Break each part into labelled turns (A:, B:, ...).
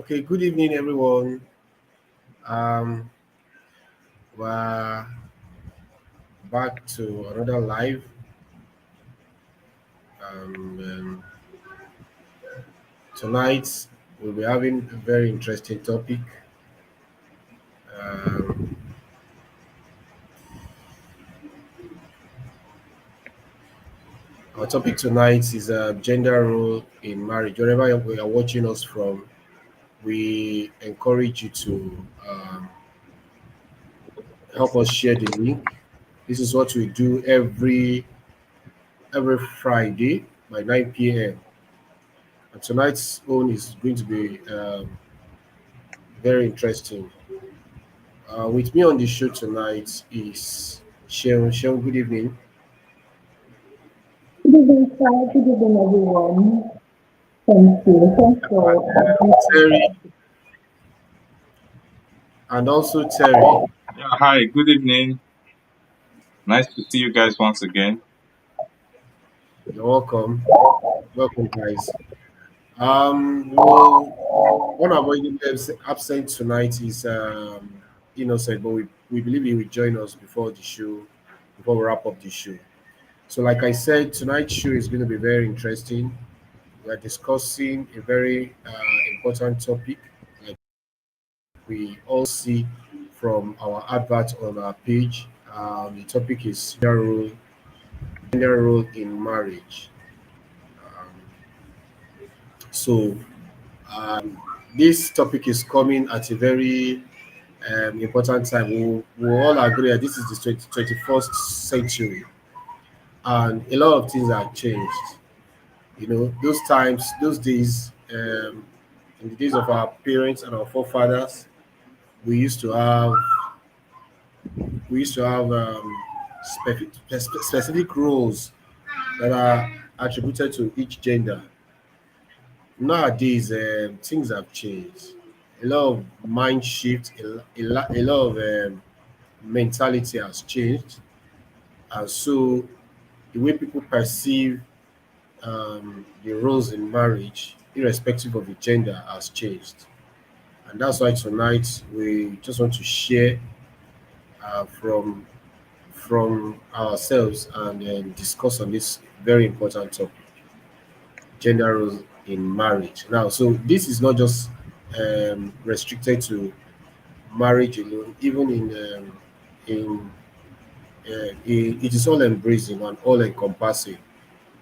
A: Okay, good evening, everyone. Um, we're back to another live. And tonight we'll be having a very interesting topic. Um, our topic tonight is gender role in marriage. Wherever you are watching us from, we encourage you to help us share the link. This is what we do every Friday by 9 p.m. And tonight's own is going to be very interesting. With me on the show tonight is Sheon. Sheon, good evening.
B: Good evening, sir. Good evening, everyone. Thank you. Thanks for
A: Terry, and also Terry.
C: Yeah, hi, good evening. Nice to see you guys once again.
A: You're welcome. Welcome, guys. Well, unavoidably absent tonight is Innocent, but we believe he will join us before we wrap up the show. So, like I said, tonight's show is going to be very interesting. We are discussing a very important topic, like we all see from our advert on our page. The topic is gender role in marriage. Um, so this topic is coming at a very important time. We all agree that this is the 21st century, and a lot of things have changed. Those times, those days, in the days of our parents and our forefathers, we used to have specific roles that are attributed to each gender. Nowadays, things have changed. A lot of mind shift, a lot of mentality has changed, and so the way people perceive the roles in marriage, irrespective of the gender, has changed. And that's why tonight we just want to share from ourselves and discuss on this very important topic, gender roles in marriage. Now, so this is not just restricted to marriage alone, even it is all embracing and all encompassing,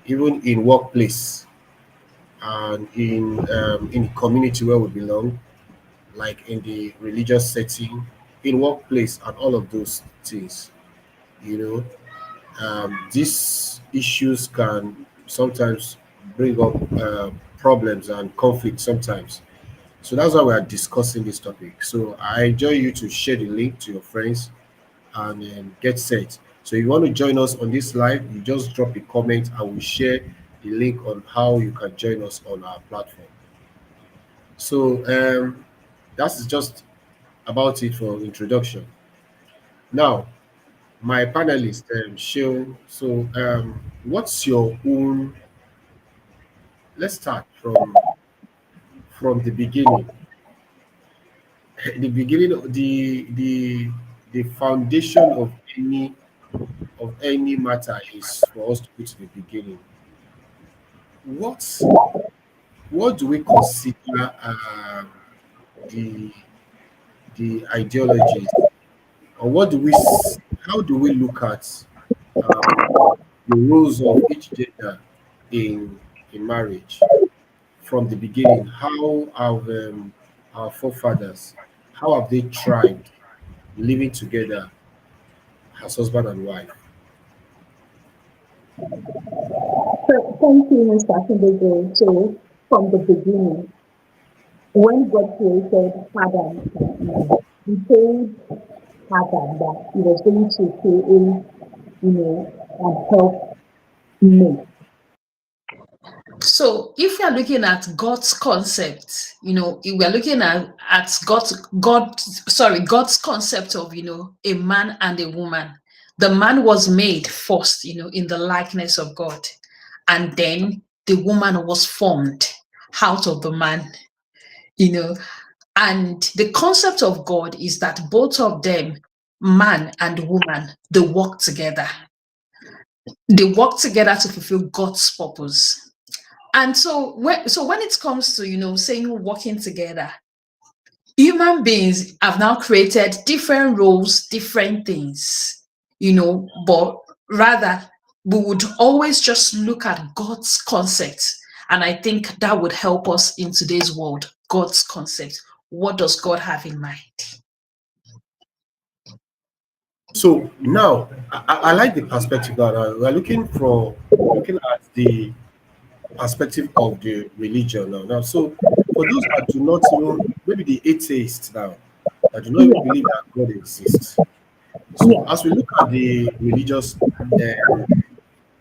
A: even in workplace and in the community where we belong, like in the religious setting, in workplace, and all of those things. You know, these issues can sometimes bring up problems and conflict sometimes. So that's why we are discussing this topic. So I enjoy you to share the link to your friends and get set. So if you want to join us on this live, you just drop a comment and we'll share the link on how you can join us on our platform. So that's just about it for introduction. Now, my panelist, Sheil. So, what's your own? Let's start from the beginning. The beginning of the foundation of any matter is for us to go to the beginning. What what do we consider the the ideologies, or how do we look at um, the roles of each gender in marriage from the beginning? How have our forefathers, how have they thrived living together as husband and wife?
B: So, thank you, Mr. Akindele. So, from the beginning, when God created Adam and Eve, he told Adam that he was going to create, and help me.
D: So if we are looking at God's concept, if we are looking at God's concept of, a man and a woman. The man was made first, in the likeness of God. And then the woman was formed out of the man. you know. And the concept of God is that both of them, man and woman, they work together. They work together to fulfill God's purpose. And so when it comes to saying working together, human beings have now created different roles, different things, but rather we would always just look at God's concept. And I think that would help us in today's world. God's concept. What does God have in mind?
A: So now I like the perspective that we're looking at the perspective of the religion now. Now, so for those that do not know, maybe the atheists now, that do not even
B: Yeah,
A: believe that God exists. So
B: yeah.
A: as we look at the religious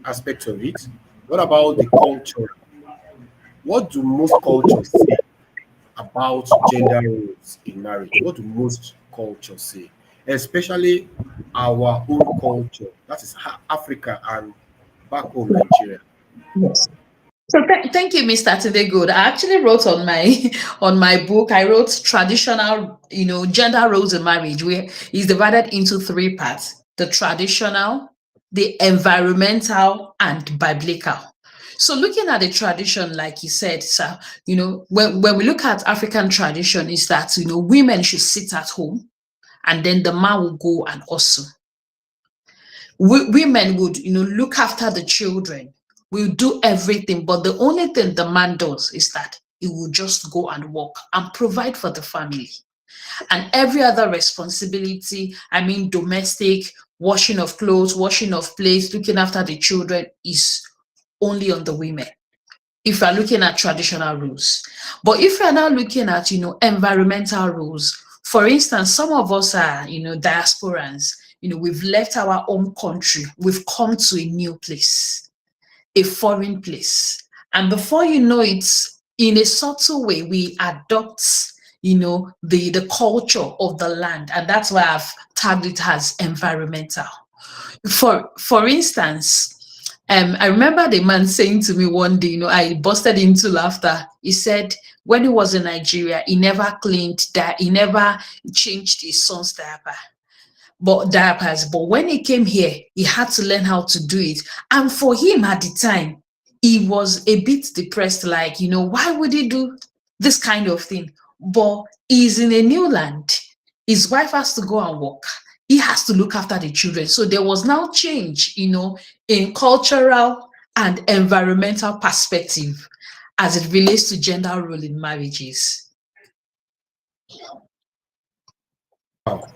A: aspect of it, what about the culture? What do most cultures say about gender roles in marriage? What do most cultures say? Especially our own culture, that is Africa and back home Nigeria.
B: Yes.
D: So thank you, Mr. Good. I actually wrote on my on my book. I wrote traditional, gender roles in marriage, where it's divided into three parts: the traditional, the environmental, and biblical. So looking at the tradition, like you said, sir, when we look at African tradition, is that women should sit at home and then the man will go and hustle. Women would look after the children, will do everything, but the only thing the man does is that he will just go and work and provide for the family. And every other responsibility, I mean domestic, washing of clothes, washing of plates, looking after the children, is only on the women, if you're looking at traditional rules. But if you're now looking at, environmental rules, for instance, some of us are, diasporans, we've left our home country, we've come to a new place, a foreign place. And before you know it, in a subtle way, we adopt, the culture of the land. And that's why I've tagged it as environmental. For instance, I remember the man saying to me one day, I busted into laughter. He said when he was in Nigeria, he never cleaned that, he never changed his son's diapers. But when he came here, he had to learn how to do it. And for him at the time, he was a bit depressed, like, why would he do this kind of thing? But he's in a new land. His wife has to go and work. He has to look after the children. So there was now change, in cultural and environmental perspective as it relates to gender role in marriages.
A: Wow.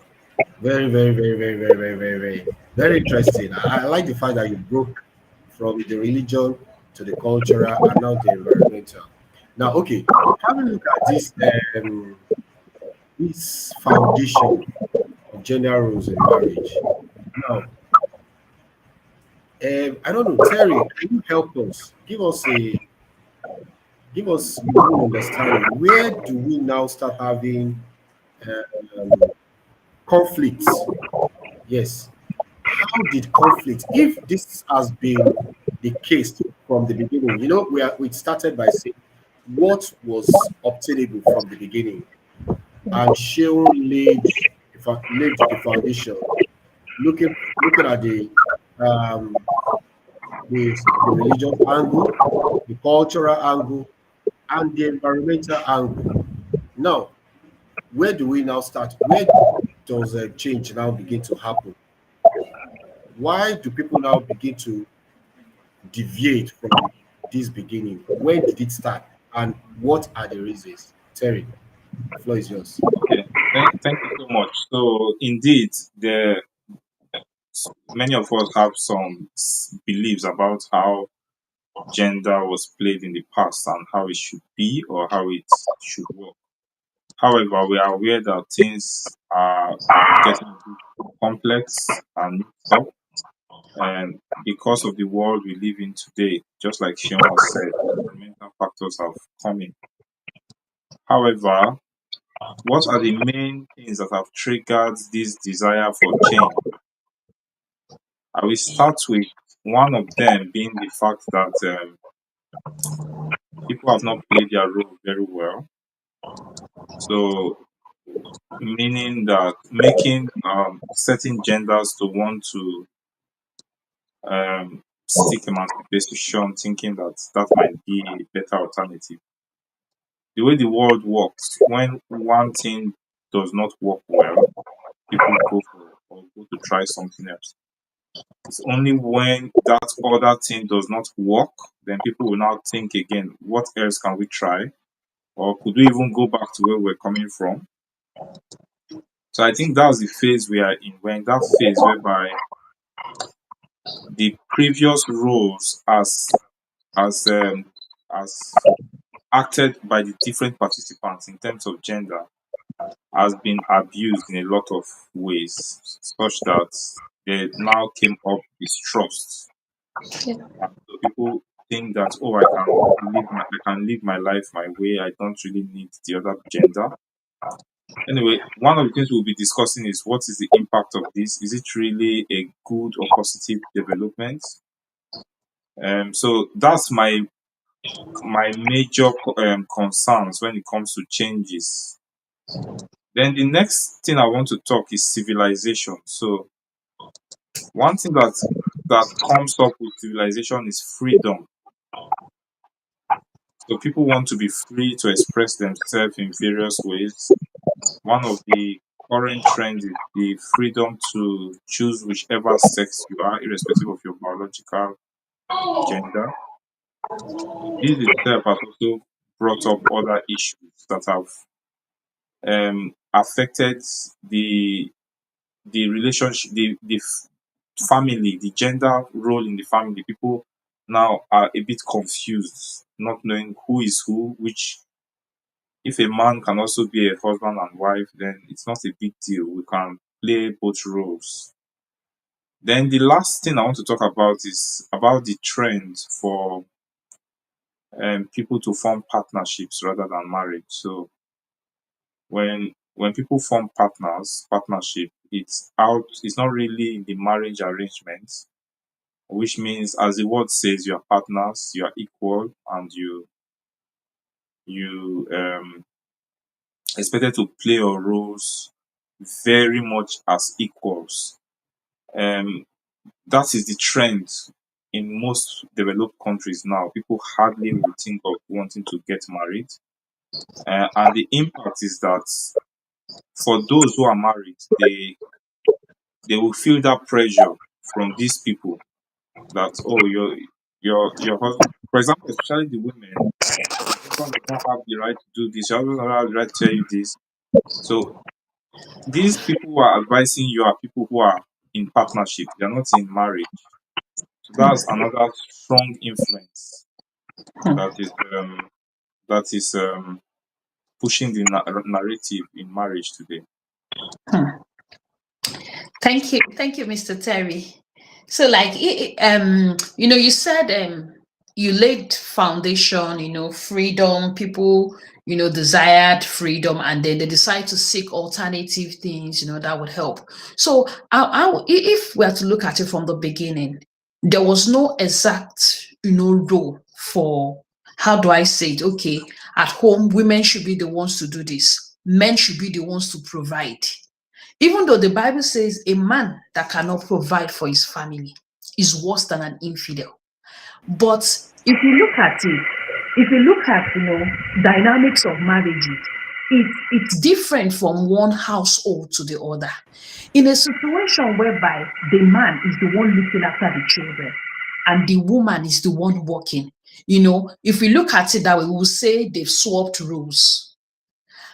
A: Very, very, very, very, very, very, very, very, very interesting. I like the fact that you broke from the religion to the cultural and now the environmental. Now, okay, having a look at this foundation of gender roles in marriage. Now, I don't know, Terry, can you help us? Give us your own understanding. Where do we now start having um, conflicts? Yes. How did conflict, if this has been the case from the beginning? We started by saying what was obtainable from the beginning, and Sheol laid the foundation, looking at um, the religious angle, the cultural angle, and the environmental angle. Now, where do we now start? Where does a change now begin to happen? Why do people now begin to deviate from this beginning? When did it start? And what are the reasons? Terry, the floor is yours.
C: Okay, thank you so much. So indeed, many of us have some beliefs about how gender was played in the past and how it should be or how it should work. However, we are aware that things are getting a bit complex and mixed up, and because of the world we live in today, just like Shion has said, environmental factors have come in. However, what are the main things that have triggered this desire for change? I will start with one of them being the fact that people have not played their role very well. So meaning that making certain genders to want to seek emancipation, thinking that that might be a better alternative. The way the world works, when one thing does not work well, people go for or go to try something else. It's only when that other thing does not work, then people will now think again, what else can we try? Or could we even go back to where we're coming from? So I think that's the phase we are in. We're in that phase whereby the previous roles as acted by the different participants in terms of gender has been abused in a lot of ways, such that there now came up distrust.
D: Yeah.
C: So people think that I can live my life my way. I don't really need the other gender. Anyway, one of the things we'll be discussing is what is the impact of this? Is it really a good or positive development? So that's my major concerns when it comes to changes. Then the next thing I want to talk is civilization. So one thing that comes up with civilization is freedom. So people want to be free to express themselves in various ways. One of the current trends is the freedom to choose whichever sex you are, irrespective of your biological gender. This itself has also brought up other issues that have affected the relationship, family, the gender role in the family. People now are a bit confused, not knowing who is who, which if a man can also be a husband and wife, then it's not a big deal. We can play both roles. Then the last thing I want to talk about is about the trend for people to form partnerships rather than marriage. So when people form partnership, it's not really in the marriage arrangement, which means as the word says, you are partners, you are equal, and you expected to play your roles very much as equals. Um, that is the trend in most developed countries now. People hardly will think of wanting to get married. And the impact is that for those who are married, they will feel that pressure from these people that, oh, your husband, for example, especially the women, your husband does not have the right to do this, your husband does not have the right to tell you this. So these people who are advising you are people who are in partnership, they're not in marriage. So that's another strong influence that is pushing the narrative in marriage today.
D: Thank you, Mr. Terry. So, like, you said, you laid foundation, freedom. People, desired freedom, and then they decide to seek alternative things, that would help. So, if we are to look at it from the beginning, there was no exact, role for, how do I say it? Okay, at home, women should be the ones to do this. Men should be the ones to provide. Even though the Bible says a man that cannot provide for his family is worse than an infidel. But if you look at it, if you look at dynamics of marriages, it's different from one household to the other. In a situation whereby the man is the one looking after the children and the woman is the one working, if we look at it that way, we will say they've swapped roles.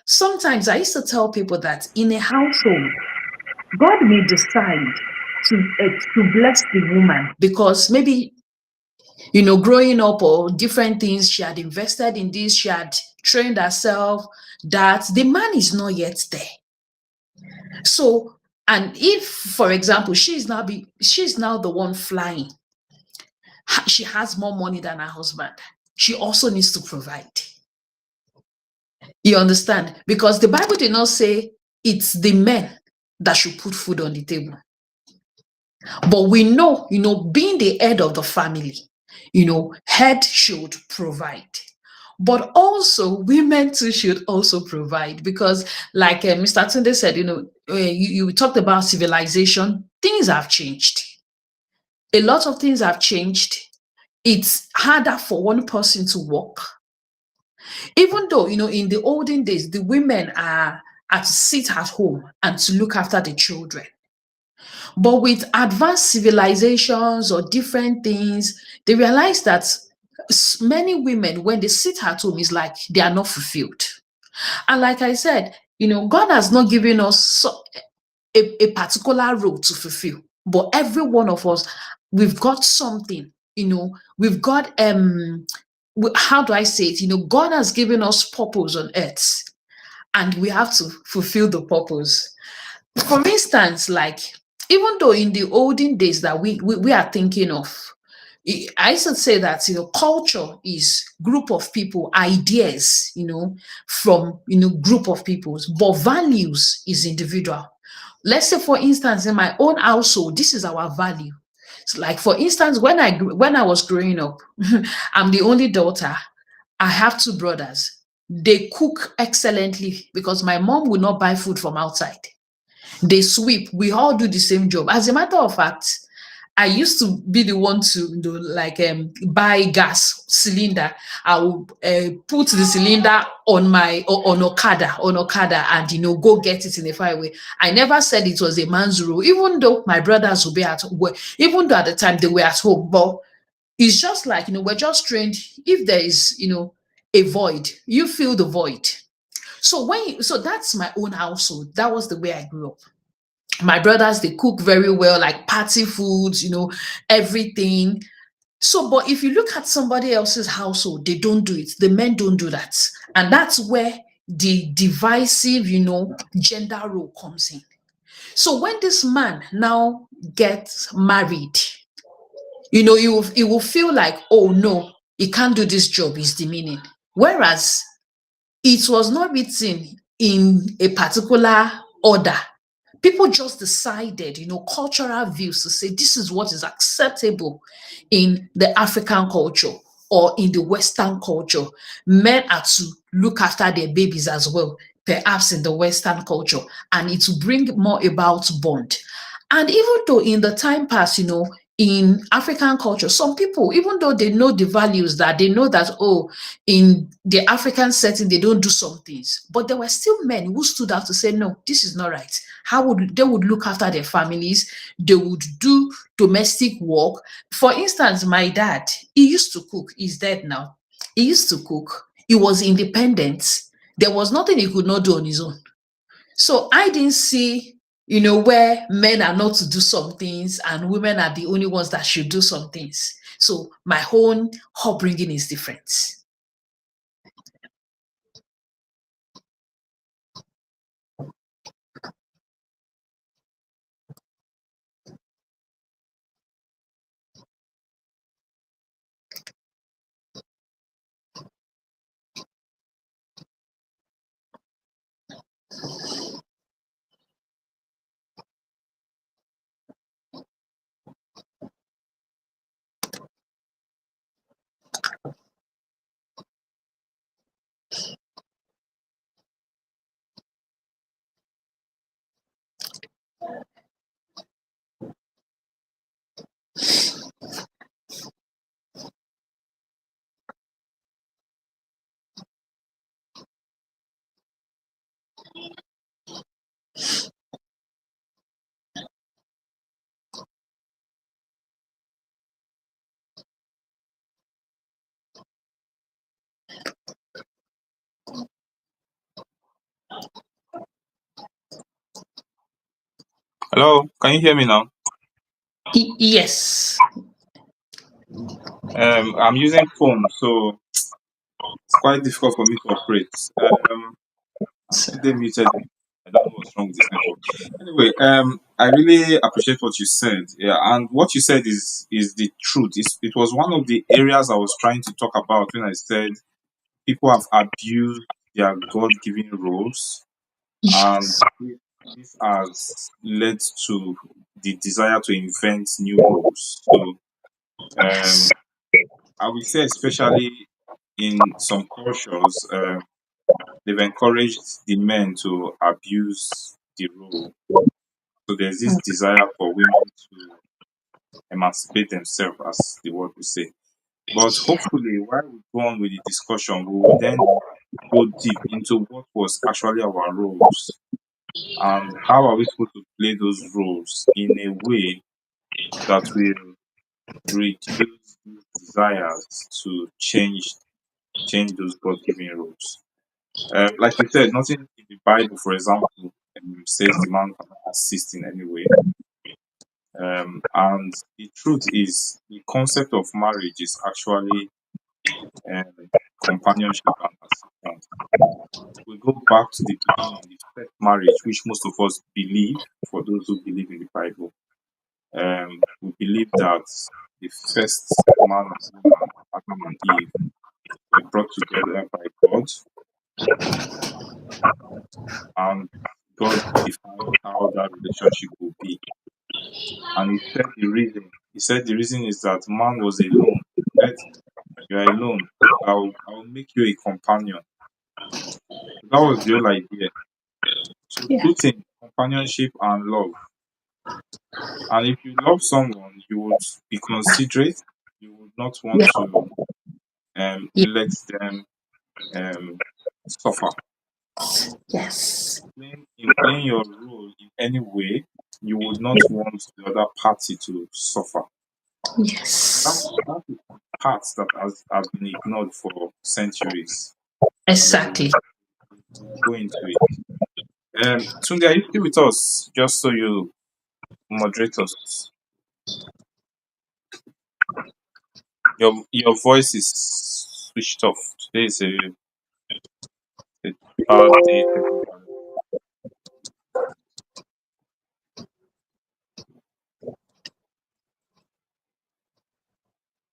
D: Sometimes I used to tell people that in a household, God may decide to bless the woman because maybe, growing up or different things, she had invested in this, she had trained herself, that the man is not yet there. So, and if, for example, she's now the one flying, she has more money than her husband. She also needs to provide. You understand? Because the Bible did not say it's the men that should put food on the table. But we know, being the head of the family, head should provide. But also, women too should also provide because, like Mr. Tunde said, you talked about civilization. Things have changed. A lot of things have changed. It's harder for one person to work, even though in the olden days the women are to sit at home and to look after the children. But with advanced civilizations or different things, they realize that many women, when they sit at home, is like they are not fulfilled. And like I said, God has not given us a particular role to fulfill, but every one of us, we've got something. We've got how do I say it? God has given us purpose on earth, and we have to fulfill the purpose. For instance, like, even though in the olden days that we are thinking of, I should say that culture is group of people, ideas, from group of peoples, but values is individual. Let's say, for instance, in my own household, this is our value. So, like, for instance, when I was growing up, I'm the only daughter. I have two brothers. They cook excellently because my mom will not buy food from outside. They sweep. We all do the same job. As a matter of fact, I used to be the one to like buy gas cylinder. I will put the cylinder on my on Okada, and go get it in a fire way. I never said it was a man's role, even though my brothers will be at work, even though at the time they were at home. But it's just like we're just trained. If there is a void, you fill the void. So that's my own household. That was the way I grew up. My brothers, they cook very well, like party foods, everything. So, but if you look at somebody else's household, they don't do it. The men don't do that. And that's where the divisive, gender role comes in. So when this man now gets married, he will feel like, oh no, he can't do this job, he's demeaning. Whereas it was not written in a particular order. People just decided, cultural views to say this is what is acceptable in the African culture or in the Western culture. Men are to look after their babies as well, perhaps in the Western culture, and it will bring more about bond. And even though in the time past, in African culture, some people, even though they know the values, that they know that, oh, in the African setting, they don't do some things, but there were still men who stood out to say, no, this is not right. They would look after their families, they would do domestic work. For instance, my dad, he used to cook. He's dead now. He used to cook. He was independent. There was nothing he could not do on his own. So I didn't see, where men are not to do some things and women are the only ones that should do some things. So my own upbringing is different.
C: Hello, can you hear me now?
D: Yes.
C: I'm using phone, so it's quite difficult for me to operate. They muted me. I don't know what's wrong with this network. Anyway, I really appreciate what you said. Yeah, and what you said is the truth. It was one of the areas I was trying to talk about when I said people have abused their God-given roles, and
D: Yes.
C: this has led to the desire to invent new roles. So,
D: Yes.
C: I would say, especially in some cultures, they've encouraged the men to abuse the role. So there's this desire for women to emancipate themselves, as the word would say. But hopefully, while we go on with the discussion, we will then go deep into what was actually our roles and how are we supposed to play those roles in a way that will reduce these desires to change those God-given roles. Like you said, nothing in the Bible, for example, says the man cannot assist in any way. And the truth is, the concept of marriage is actually companionship and assistance. We go back to the beginning, the first marriage, which most of us believe, for those who believe in the Bible. We believe that the first man and woman, Adam and Eve, were brought together by God, and God defined how that relationship will be. And he said the reason is that man was alone. That you are alone, I'll make you a companion. That was the whole idea. So
D: Yeah.
C: two things, companionship and love. And if you love someone, you would be considerate. You would not want
D: Yeah.
C: to
D: Yeah.
C: let them suffer.
D: Yes.
C: In playing your role in any way, you would not want the other party to suffer.
D: Yes.
C: That is the part that has been ignored for centuries. And
D: Exactly.
C: we'll go into it. Tunde, are you still with us? Just so you moderate us. Your voice is switched off. Today is a bad day.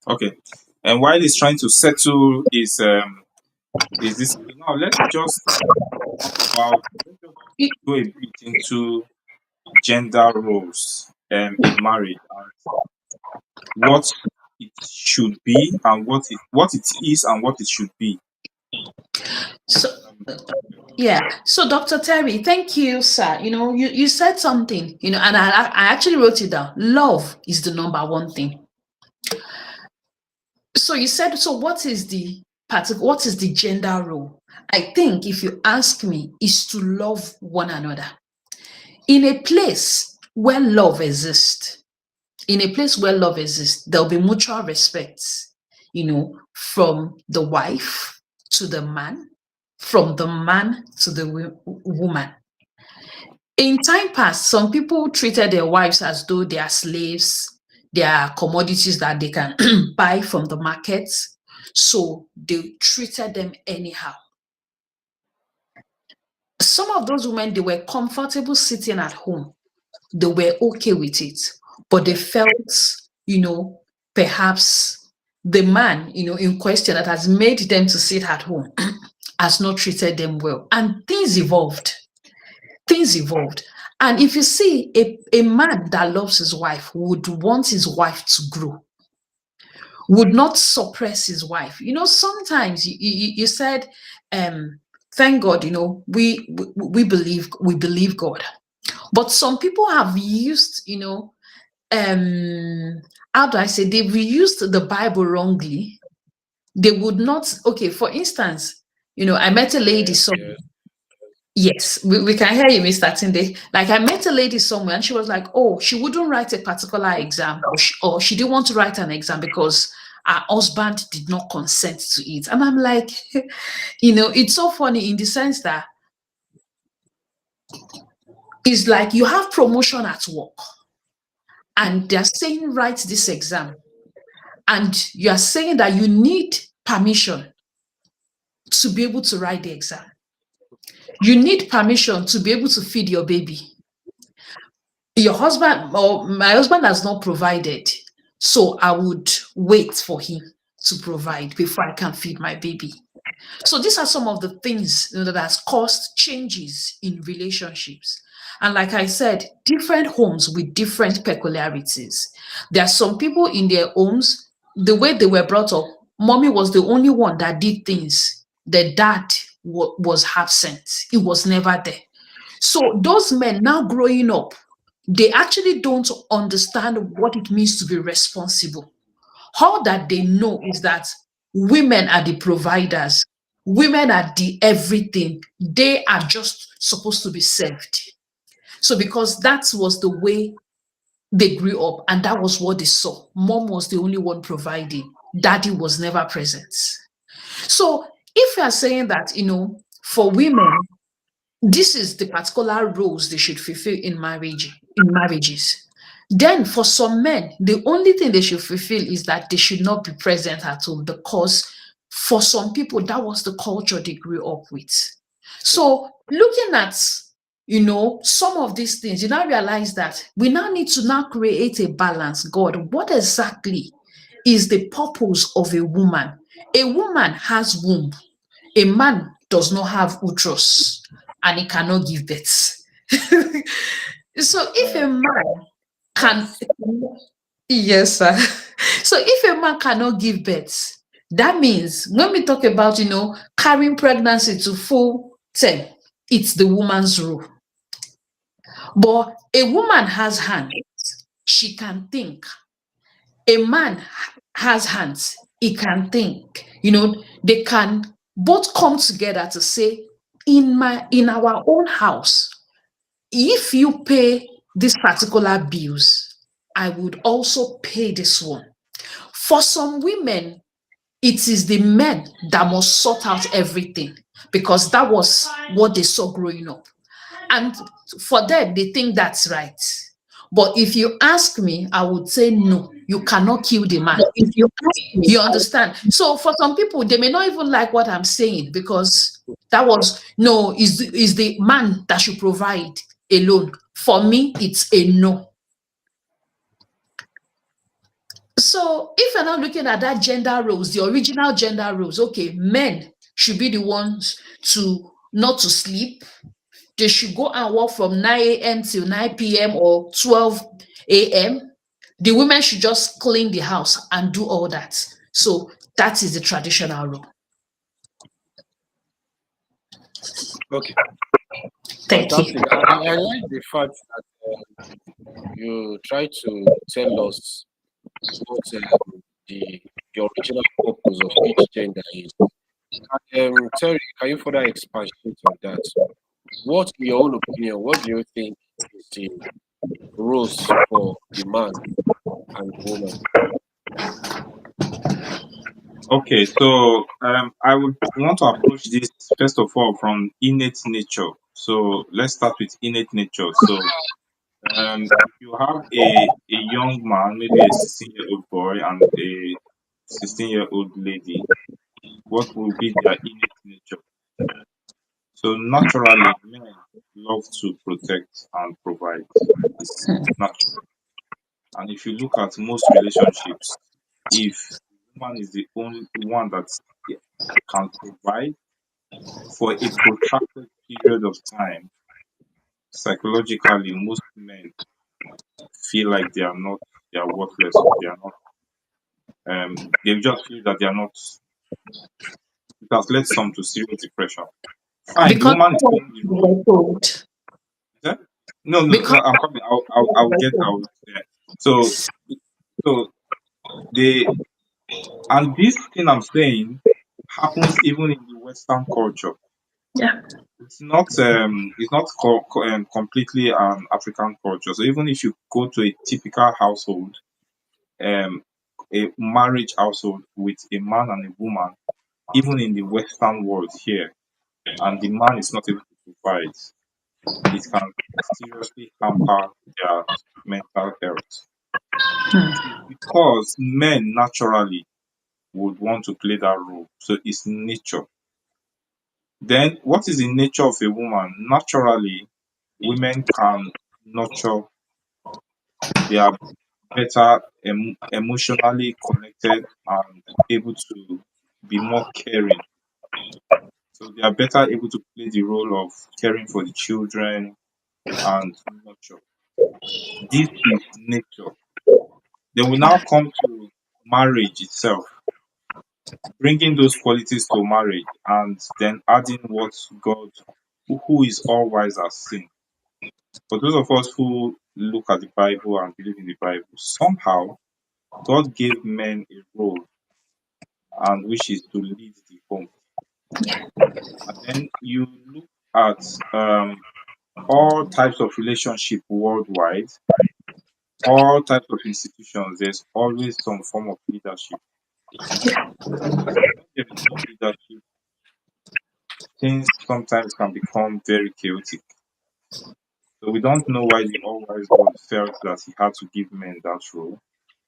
C: Okay. And while he's trying to settle is this now let's just go a bit into gender roles in marriage and what it should be and what it is and what it should be.
D: So yeah. So Dr. Terry, thank you, sir. You said something, and I actually wrote it down. Love is the number one thing. So you said, so what is the gender role? I think if you ask me, is to love one another. In a place where love exists, there'll be mutual respect, from the wife to the man, from the man to the woman. In time past, some people treated their wives as though they are slaves, they are commodities that they can buy from the market. So they treated them anyhow. Some of those women, they were comfortable sitting at home. They were okay with it, but they felt, perhaps the man, in question that has made them to sit at home has not treated them well. And things evolved. And if you see a man that loves his wife would want his wife to grow, would not suppress his wife. Sometimes you said, thank God, we believe God. But some people have used, how do I say, they've used the Bible wrongly. They would not, okay, for instance, I met a lady somewhere. Yes, we can hear you, Mr. Tunde. Like, I met a lady somewhere and she was like, oh, she wouldn't write a particular exam, or she didn't want to write an exam because her husband did not consent to it. And I'm like, it's so funny in the sense that it's like you have promotion at work and they're saying, write this exam. And you're saying that you need permission to be able to write the exam. You need permission to be able to feed your baby. Your husband or my husband has not provided, so I would wait for him to provide before I can feed my baby. So these are some of the things that has caused changes in relationships. And like I said, different homes with different peculiarities. There are some people in their homes, the way they were brought up, mommy was the only one that did things. The dad was absent. He was never there. So those men now growing up, they actually don't understand what it means to be responsible. All that they know is that women are the providers, women are the everything. They are just supposed to be served. So, because that was the way they grew up and that was what they saw, mom was the only one providing, daddy was never present. So, if you are saying that, for women, this is the particular roles they should fulfill in marriages. Then for some men, the only thing they should fulfill is that they should not be present at home because for some people that was the culture they grew up with. So looking at some of these things, you now realize that we now need to now create a balance. God, what exactly is the purpose of a woman? A woman has womb, a man does not have uterus and he cannot give birth. So if a man can,
E: That's
D: yes, sir. So if a man cannot give birth, that means when we talk about, carrying pregnancy to full term, it's the woman's role. But a woman has hands, she can think. A man has hands, he can think. They can both come together to say, in our own house, if you pay this particular bills, I would also pay this one. For some women, it is the men that must sort out everything because that was what they saw growing up. And for them, they think that's right. But if you ask me, I would say no, you cannot kill the man.
B: If you ask me,
D: You understand? So for some people, they may not even like what I'm saying because that was no, is the man that should provide alone. For me, it's a no. So if you're not looking at that gender roles, the original gender roles, okay, men should be the ones to not to sleep. They should go and work from 9 a.m. till 9 p.m. or 12 a.m. The women should just clean the house and do all that. So that is the traditional role.
E: okay.
D: Thank you.
E: Fantastic. I like the fact that you try to tell us what the original purpose of each gender is. Terry, can you further expatiate on that? What, in your own opinion, what do you think is the roles for the man and woman?
C: Okay, so I would want to approach this first of all from innate nature. So let's start with innate nature. So if you have a young man, maybe a 16-year-old boy and a 16-year-old lady, what will be their innate nature? So naturally, men love to protect and provide. It's natural. And if you look at most relationships, if the woman is the only one that can provide for a protracted period of time, psychologically, most men feel like they are worthless or they are not, they just feel that they are not, it has led some to serious depression. Fine, the
D: Because
C: woman is playing the
B: we
C: role.
B: were told.
C: Is that? No, no,
D: because
C: no, I'm coming. I'll get out there. So, so they, and this thing I'm saying happens even in the Western culture.
D: yeah.
C: It's not completely an African culture. So even if you go to a typical household, um, a marriage household with a man and a woman, even in the Western world here, and the man is not able to provide, it can seriously hamper their mental health. It is because men naturally would want to play that role. So it's nature. Then, what is the nature of a woman? Naturally, women can nurture. They are better emotionally connected and able to be more caring. So they are better able to play the role of caring for the children and nurture. This is nature. Then we now come to marriage itself. bringing those qualities to marriage, and then adding what God, who is all wise, has seen. For those of us who look at the Bible and believe in the Bible, somehow God gave men a role, and which is to lead the home. And then you look at all types of relationship worldwide, all types of institutions. There's always some form of leadership. When there is no leadership, things sometimes can become very chaotic. So we don't know why the all-wise God felt that he had to give men that role.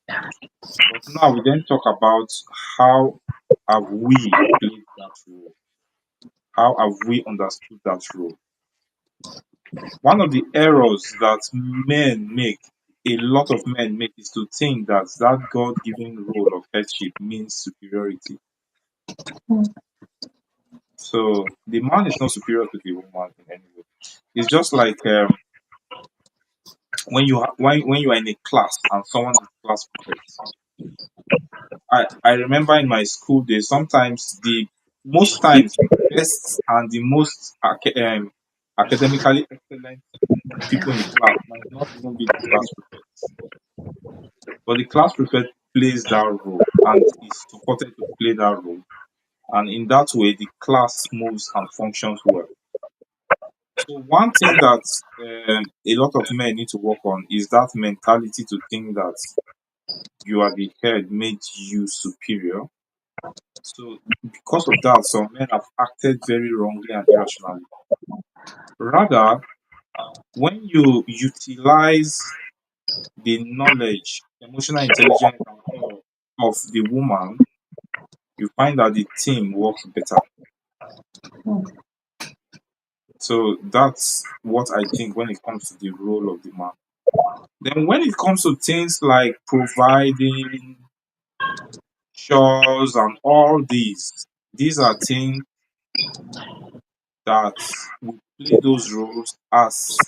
C: But now we then talk about how have we played that role? How have we understood that role? One of the errors that men make, a lot of men make, is to think that that God-given role of headship means superiority. So the man is not superior to the woman in any way. It's just like when you are in a class and someone is class prefect. I remember in my school days, sometimes most times the best and the most academically excellent people in the class might not even be the class prefects, but the class prefect plays that role and is supported to play that role, and in that way the class moves and functions well. So one thing that a lot of men need to work on is that mentality to think that you are the head made you superior. So because of that, some men have acted very wrongly and irrationally. Rather, when you utilize the knowledge, emotional intelligence, and all of the woman, you find that the team works better. So that's what I think when it comes to the role of the man. Then when it comes to things like providing chores and all these are things that we play those roles as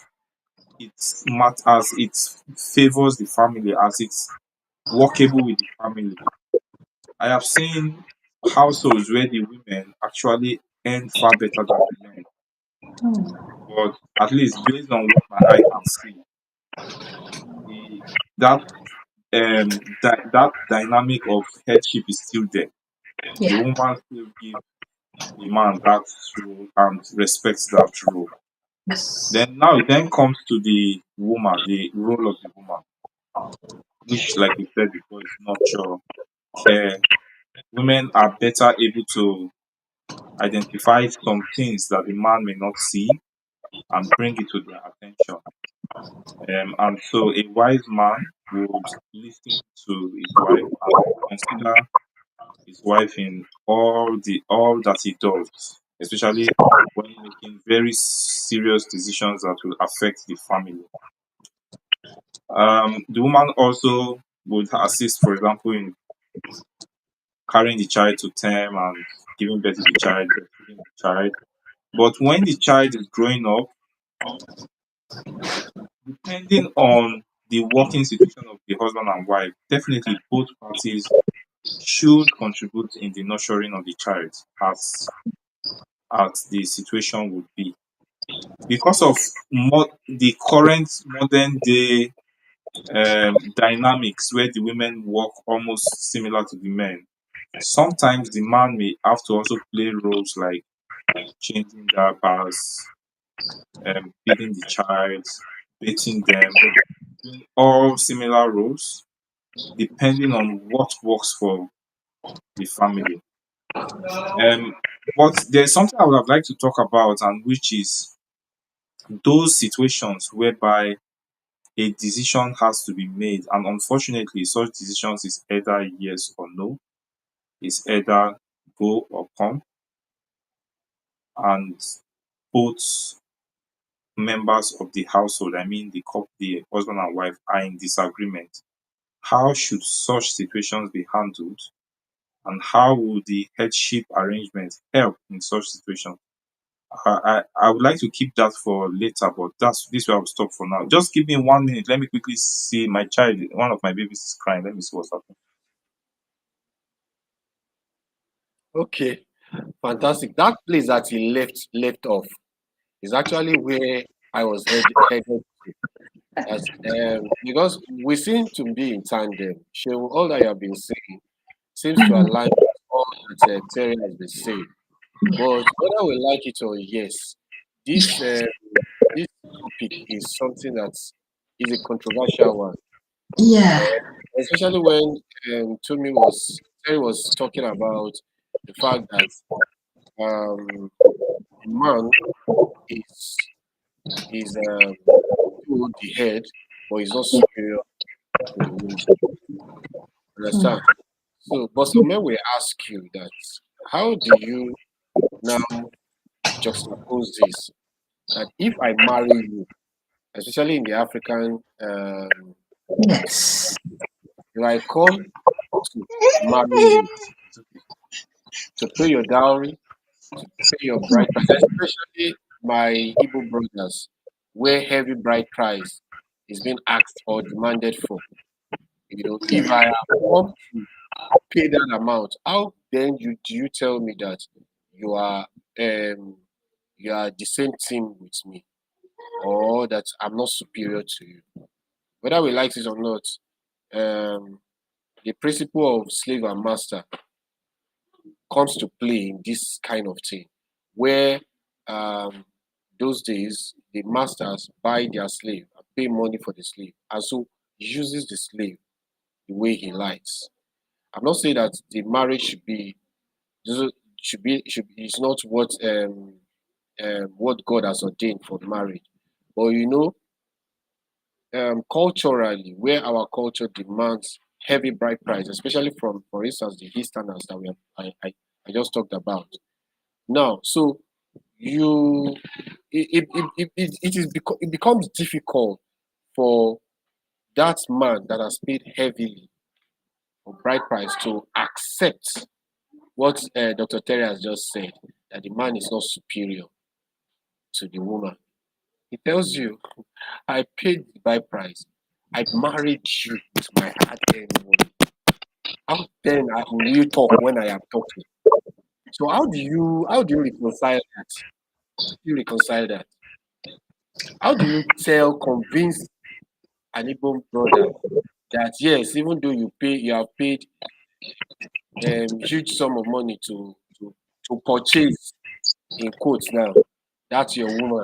C: it favors the family, as it's workable with the family. I have seen households where the women actually earn far better than the men. But at least based on what my eye can see, the that that dynamic of headship is still there. The
D: Yeah.
C: woman still gives the man that role and respects that role.
D: Yes.
C: Then now it then comes to the woman, the role of the woman, which, like we said before, is nurture, care. Women are better able to identify some things that the man may not see and bring it to their attention. And so a wise man would listen to his wife and consider his wife in all that he does, especially when making very serious decisions that will affect the family. The woman also would assist, for example, in carrying the child to term and giving birth to the child, breastfeeding the child. But when the child is growing up, depending on the working situation of the husband and wife, definitely both parties should contribute in the nurturing of the child as the situation would be. Because of the current modern day dynamics where the women work almost similar to the men, sometimes the man may have to also play roles like changing diapers, feeding the child, bathing them, doing all similar roles depending on what works for the family. Um, but there's something I would have liked to talk about, and which is those situations whereby a decision has to be made, and unfortunately, such decisions is either yes or no, is either go or come, and both members of the household, I mean the couple, the husband and wife, are in disagreement. How should such situations be handled, and how will the headship arrangement help in such situations? I would like to keep that for later, but that's this where I'll stop for now. Just give me 1 minute. Let me quickly see my child. One of my babies is crying. Let me see what's happening.
E: Okay, fantastic. That place that he left off is actually where I was headed to. That's, because we seem to be in tandem. So all that you have been saying seems to align with all that Terry has been saying. But whether we like it or yes, this this topic is something that is a controversial one,
D: Yeah.
E: especially when Terry was talking about the fact that a man is to the head, but he's not superior to the woman. Understand? So, but some men will ask you that how do you now juxtapose this? That if I marry you, especially in the African
D: Yes.
E: if I come to marry you to pay your dowry, to pay your bride price, especially my Igbo brothers, where heavy bride price is being asked or demanded for. You know, if I have come to pay that amount, how then do you tell me that you are um you are the same team with me or that I'm not superior to you? Whether we like it or not, um the principle of slave and master comes to play in this kind of thing where um, those days the masters buy their slave and pay money for the slave and so uses the slave the way he likes. I'm not saying that the marriage should be is not what God has ordained for marriage. But you know, culturally, where our culture demands heavy bride price, especially from, for instance, the Easterners that I just talked about. Now, so you it becomes difficult for that man that has paid heavily for bride price to accept what Dr. Terry has just said, that the man is not superior to the woman. He tells you, I paid the bride price. I married you with my hard-earned money. How then will you talk when I am talking? So how do you reconcile that? How do you reconcile that? How do you convince an Igbo brother that yes, even though you have paid huge sum of money to purchase in quotes now, that's your woman.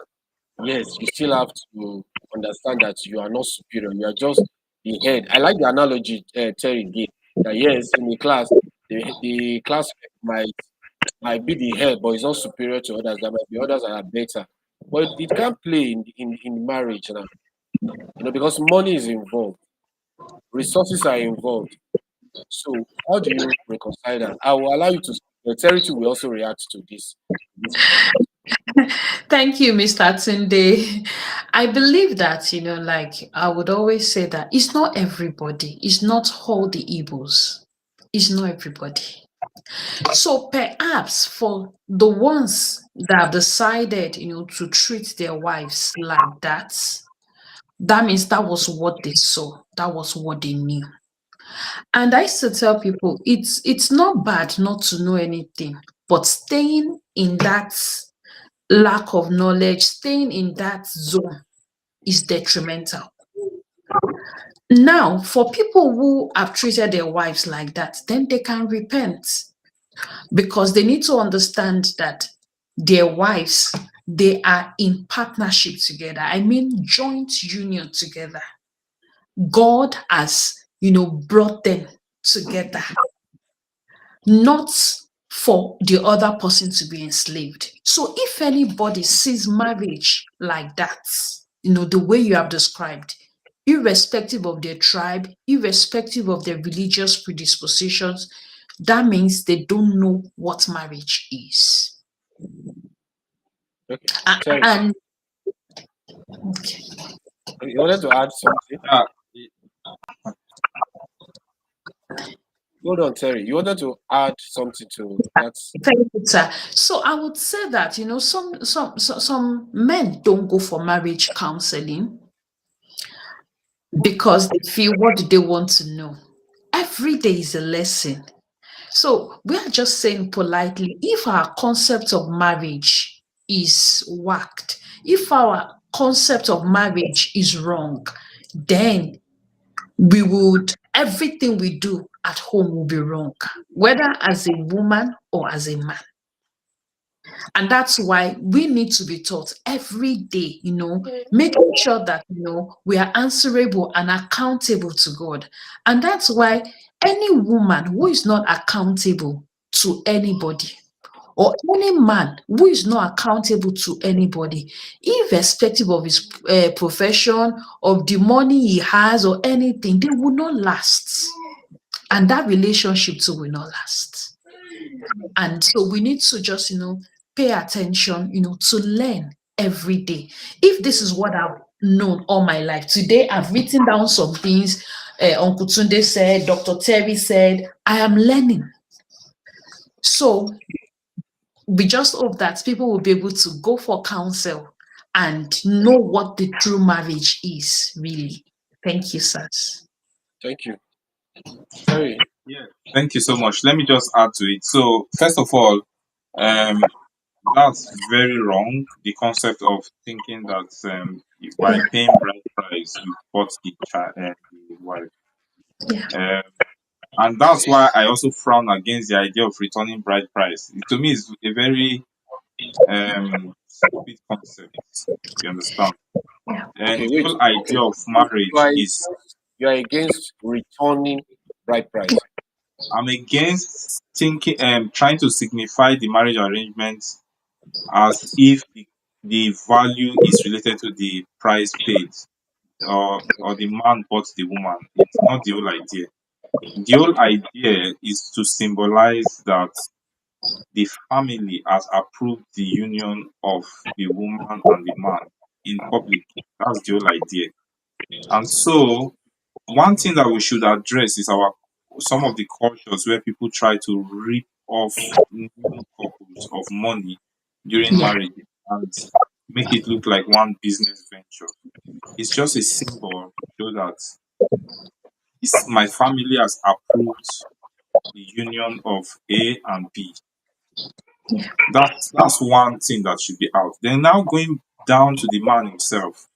E: Yes, you still have to understand that you are not superior. You are just the head. I like the analogy Terry gave. That yes, in the class, the class might be the head, but it's not superior to others. There might be others that are better. But it can't play in marriage now. You know, because money is involved, resources are involved. So how do you reconcile that? I will allow you to. The territory will also react to this point.
D: Thank you, Mr. Tunde. I believe that, like I would always say that it's not everybody, it's not all the Igbos, it's not everybody. So perhaps for the ones that have decided, to treat their wives like that means that was what they saw, that was what they knew. And I used to tell people it's not bad not to know anything, but staying in that lack of knowledge, staying in that zone is detrimental. Now, for people who have treated their wives like that, then they can repent because they need to understand that their wives, they are in partnership together. I mean, joint union together. God has, brought them together, not for the other person to be enslaved. So if anybody sees marriage like that, the way you have described, irrespective of their tribe, irrespective of their religious predispositions, that means they don't know what marriage is.
E: Okay,
D: A-
E: Terry,
D: And okay,
E: you wanted to add something?
C: Ah,
E: Hold on, Terry. You wanted to add something to that?
D: thank you, sir. So I would say that some men don't go for marriage counseling because they feel, what do they want to know? Every day is a lesson. So we are just saying politely, if our concept of marriage is whacked, if our concept of marriage is wrong, then we would everything we do at home will be wrong, whether as a woman or as a man. And that's why we need to be taught every day, making sure that, we are answerable and accountable to God. And that's why any woman who is not accountable to anybody, or any man who is not accountable to anybody, irrespective of his profession, of the money he has, or anything, they will not last. And that relationship too will not last. And so we need to just, pay attention, to learn every day. If this is what I've known all my life, today I've written down some things Uncle Tunde said, Dr. Terry said, I am learning. So we just hope that people will be able to go for counsel and know what the true marriage is, really. Thank you, sirs.
E: Thank you. Terry.
C: Yeah, thank you so much. Let me just add to it. So, first of all, that's very wrong. The concept of thinking that by paying bride price you bought the wife,
D: Yeah.
C: and that's why I also frown against the idea of returning bride price. To me, it's a very stupid concept. You understand? And
E: Okay,
C: the
E: wait.
C: whole idea of marriage is
E: You are against returning bride price.
C: I'm against thinking trying to signify the marriage arrangement as if the value is related to the price paid or the man bought the woman. It's not the whole idea. The whole idea is to symbolize that the family has approved the union of the woman and the man in public. That's the whole idea. And so one thing that we should address is our some of the cultures where people try to rip off new couples of money during
D: Yeah.
C: marriage and make it look like one business venture. It's just a symbol to show that my family has approved the union of A and B.
D: Yeah.
C: That's one thing that should be out. Then now going down to the man himself,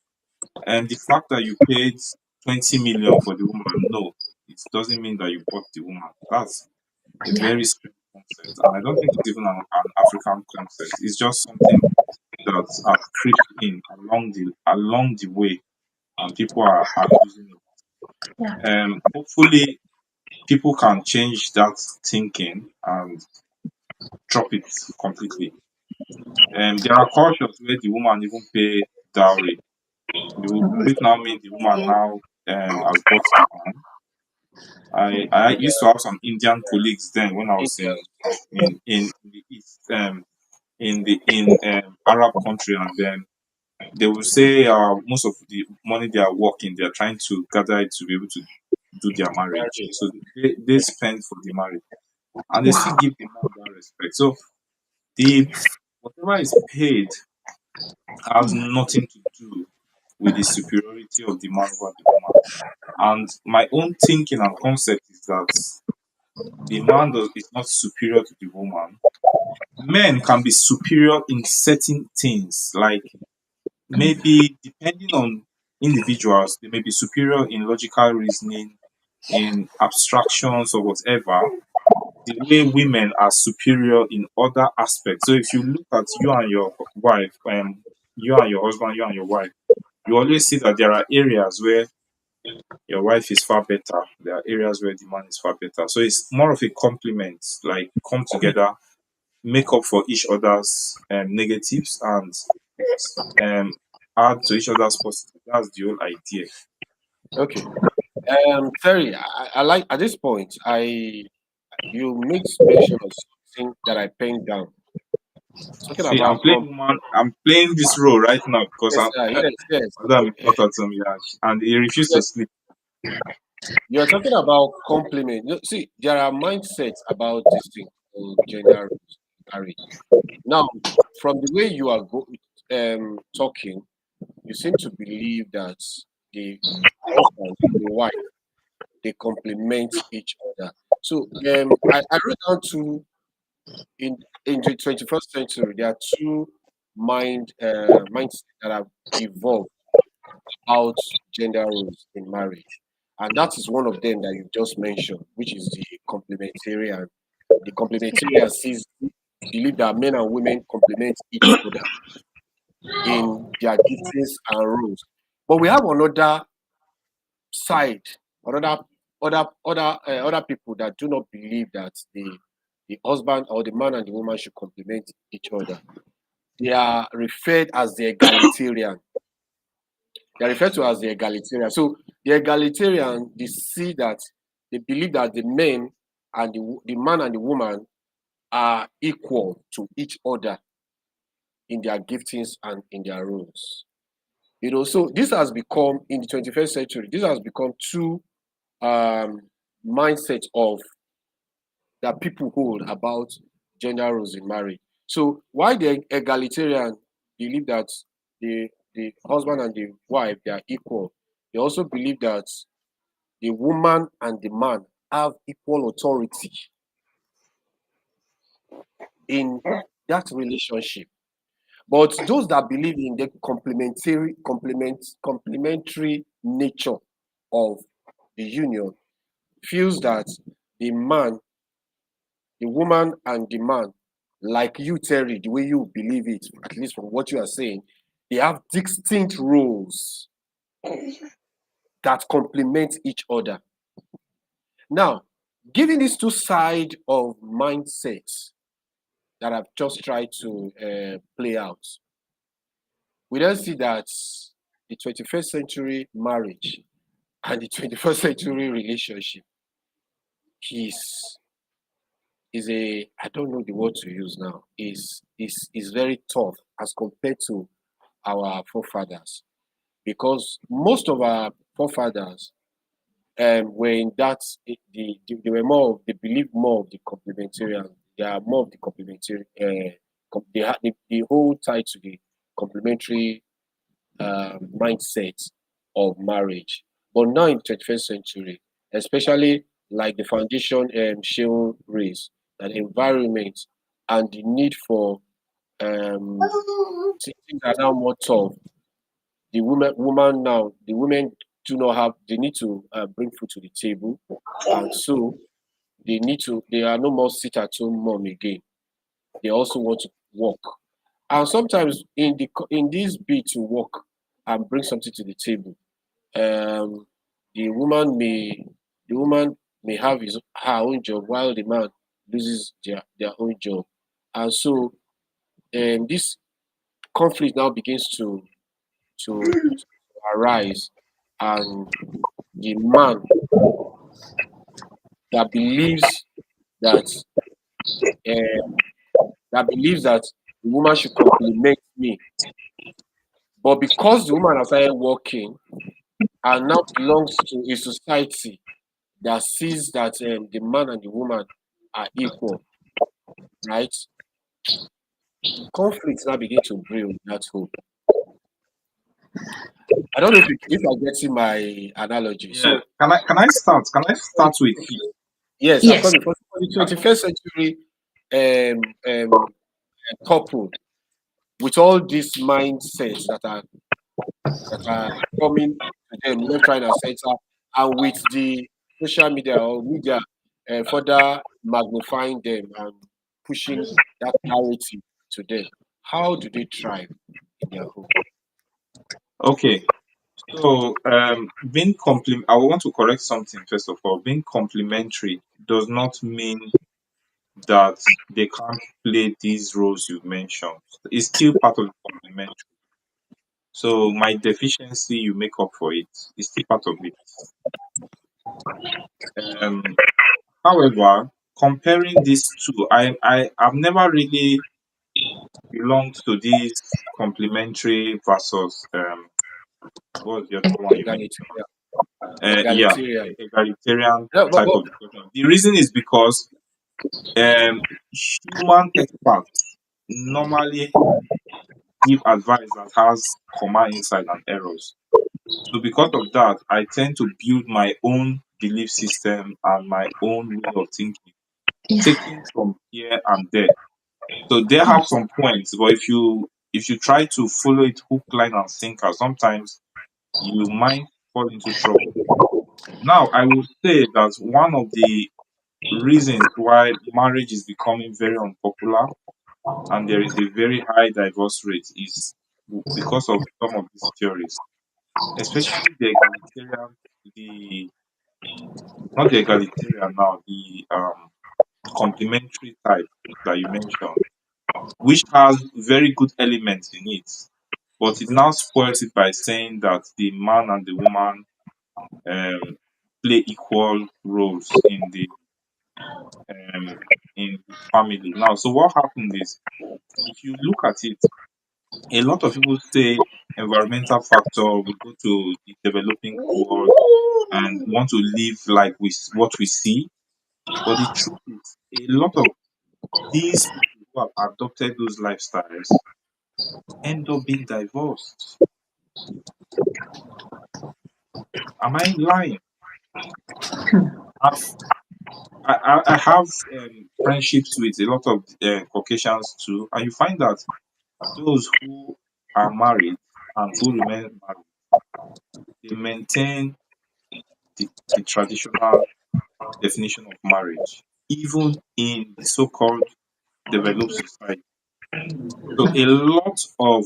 C: and the fact that you paid 20 million for the woman, no, it doesn't mean that you bought the woman. That's a
D: Yeah.
C: very strange concept, and I don't think it's even an African concept. It's just something that has crept in along the way, and people are abusing it.
D: Yeah.
C: Hopefully, people can change that thinking and drop it completely. There are cultures where the woman even pay dowry. Does it now mean the woman now has bought the man? I used to have some Indian colleagues then when I was
E: India.
C: in the east in Arab country, and then they will say most of the money they are working, they are trying to gather it to be able to do their marriage.
E: Marriage.
C: So they spend for the marriage, and they still
D: Wow.
C: give the man that respect. So the whatever is paid has nothing to do with the superiority of the man over the woman. And my own thinking and concept is that the man is not superior to the woman. Men can be superior in certain things, like maybe depending on individuals, they may be superior in logical reasoning, in abstractions or whatever, the way women are superior in other aspects. So if you look at you and your wife, you and your husband, you and your wife, you always see that there are areas where your wife is far better. There are areas where the man is far better. So it's more of a compliment, like come together, make up for each other's negatives, and um, add to each other's positive. That's the whole idea.
E: Okay. Terry, I like at this point. You made mention of something that I penned down. Talking
C: See, I'm
E: about
C: playing woman. I'm playing this role right now because
E: yes, yes, yes.
C: I'm important to me, and he refused to
E: Yes,
C: sleep.
E: you're talking about compliment. See, there are mindsets about this thing called gender marriage. Now, from the way you are talking, you seem to believe that the husband and the wife they complement each other. So I wrote down two in the 21st century. There are two mindsets that have evolved about gender roles in marriage, and that is one of them that you just mentioned, which is the complementarian. The complementarian sees believe that men and women complement each other in their giftings and roles. But we have another side, another other people that do not believe that the husband or the man and the woman should complement each other. They are referred as the egalitarian. They are referred to as the egalitarian. So the egalitarian, they see that they believe that the men and the man and the woman are equal to each other in their giftings and in their roles. So this has become in the 21st century. This has become two um, mindsets of that people hold about gender roles in marriage. So why the egalitarian believe that the husband and the wife they are equal, they also believe that the woman and the man have equal authority in that relationship. But those that believe in the complementary nature of the union feels that the man, the woman, and the man, like you, Terry, the way you believe it, at least from what you are saying, they have distinct roles that complement each other. Now, given these two sides of mindsets that I've just tried to play out, we then see that the 21st century marriage and the 21st century relationship is a, I don't know the word to use now, is very tough as compared to our forefathers, because most of our forefathers were in that they were more they believe more of the complementarian. They are more of the complementary. They hold tight to the complementary mindset of marriage. But now in 21st century, especially like the foundation Sheol raised, that environment and the need for things are now more tough. The women do not have, they need to bring food to the table. And so they are no more sit at home mom again. They also want to work. And sometimes in this bid to work and bring something to the table, um, the woman may the woman may have her own job while the man loses their own job. And so this conflict now begins to arise, and the man that believes that um, that the woman should compliment me, but because the woman has started working and now belongs to a society that sees that the man and the woman are equal, right? Conflicts now begin to brew in that home. I don't know if I'm getting my analogy.
C: Yeah.
E: So
C: Can I start? Can I start with you?
E: yes, I'm
D: Yes.
E: coming for the 21st century couple with all these mindsets that are coming to them left, right, and center, and with the social media or media further magnifying them and pushing that narrative to them. How do they thrive in their home?
C: Okay. So, I want to correct something first of all. Being complimentary does not mean that they can't play these roles you mentioned. It's still part of the complementary. So, my deficiency, you make up for it. It's still part of it. Um, However, comparing these two, I've never really belonged to these complementary versus what's the other one you mentioned?
E: Egalitarian.
C: Yeah,
E: Egalitarian.
C: egalitarian
E: No,
C: type of discussion. The reason is because human experts normally give advice that has comma inside and errors. So because of that, I tend to build my own belief system and my own way of thinking,
D: Yeah.
C: taking from here and there. So they have some points, but if you try to follow it hook, line, and sinker, sometimes you might fall into trouble. Now, I would say that one of the reasons why marriage is becoming very unpopular and there is a very high divorce rate is because of some of these theories, especially the egalitarian, the not the egalitarian now, the complementary type that you mentioned, which has very good elements in it, but it now spoils it by saying that the man and the woman um, play equal roles in the family. Now, so what happened is, if you look at it, a lot of people say environmental factor. We go to the developing world and want to live like what we see, but the truth is, a lot of these people who have adopted those lifestyles end up being divorced. Am I lying? I've, I have friendships with a lot of Caucasians too, and you find that those who are married and who remain married, they maintain the traditional definition of marriage, even in the so-called developed society. So a lot of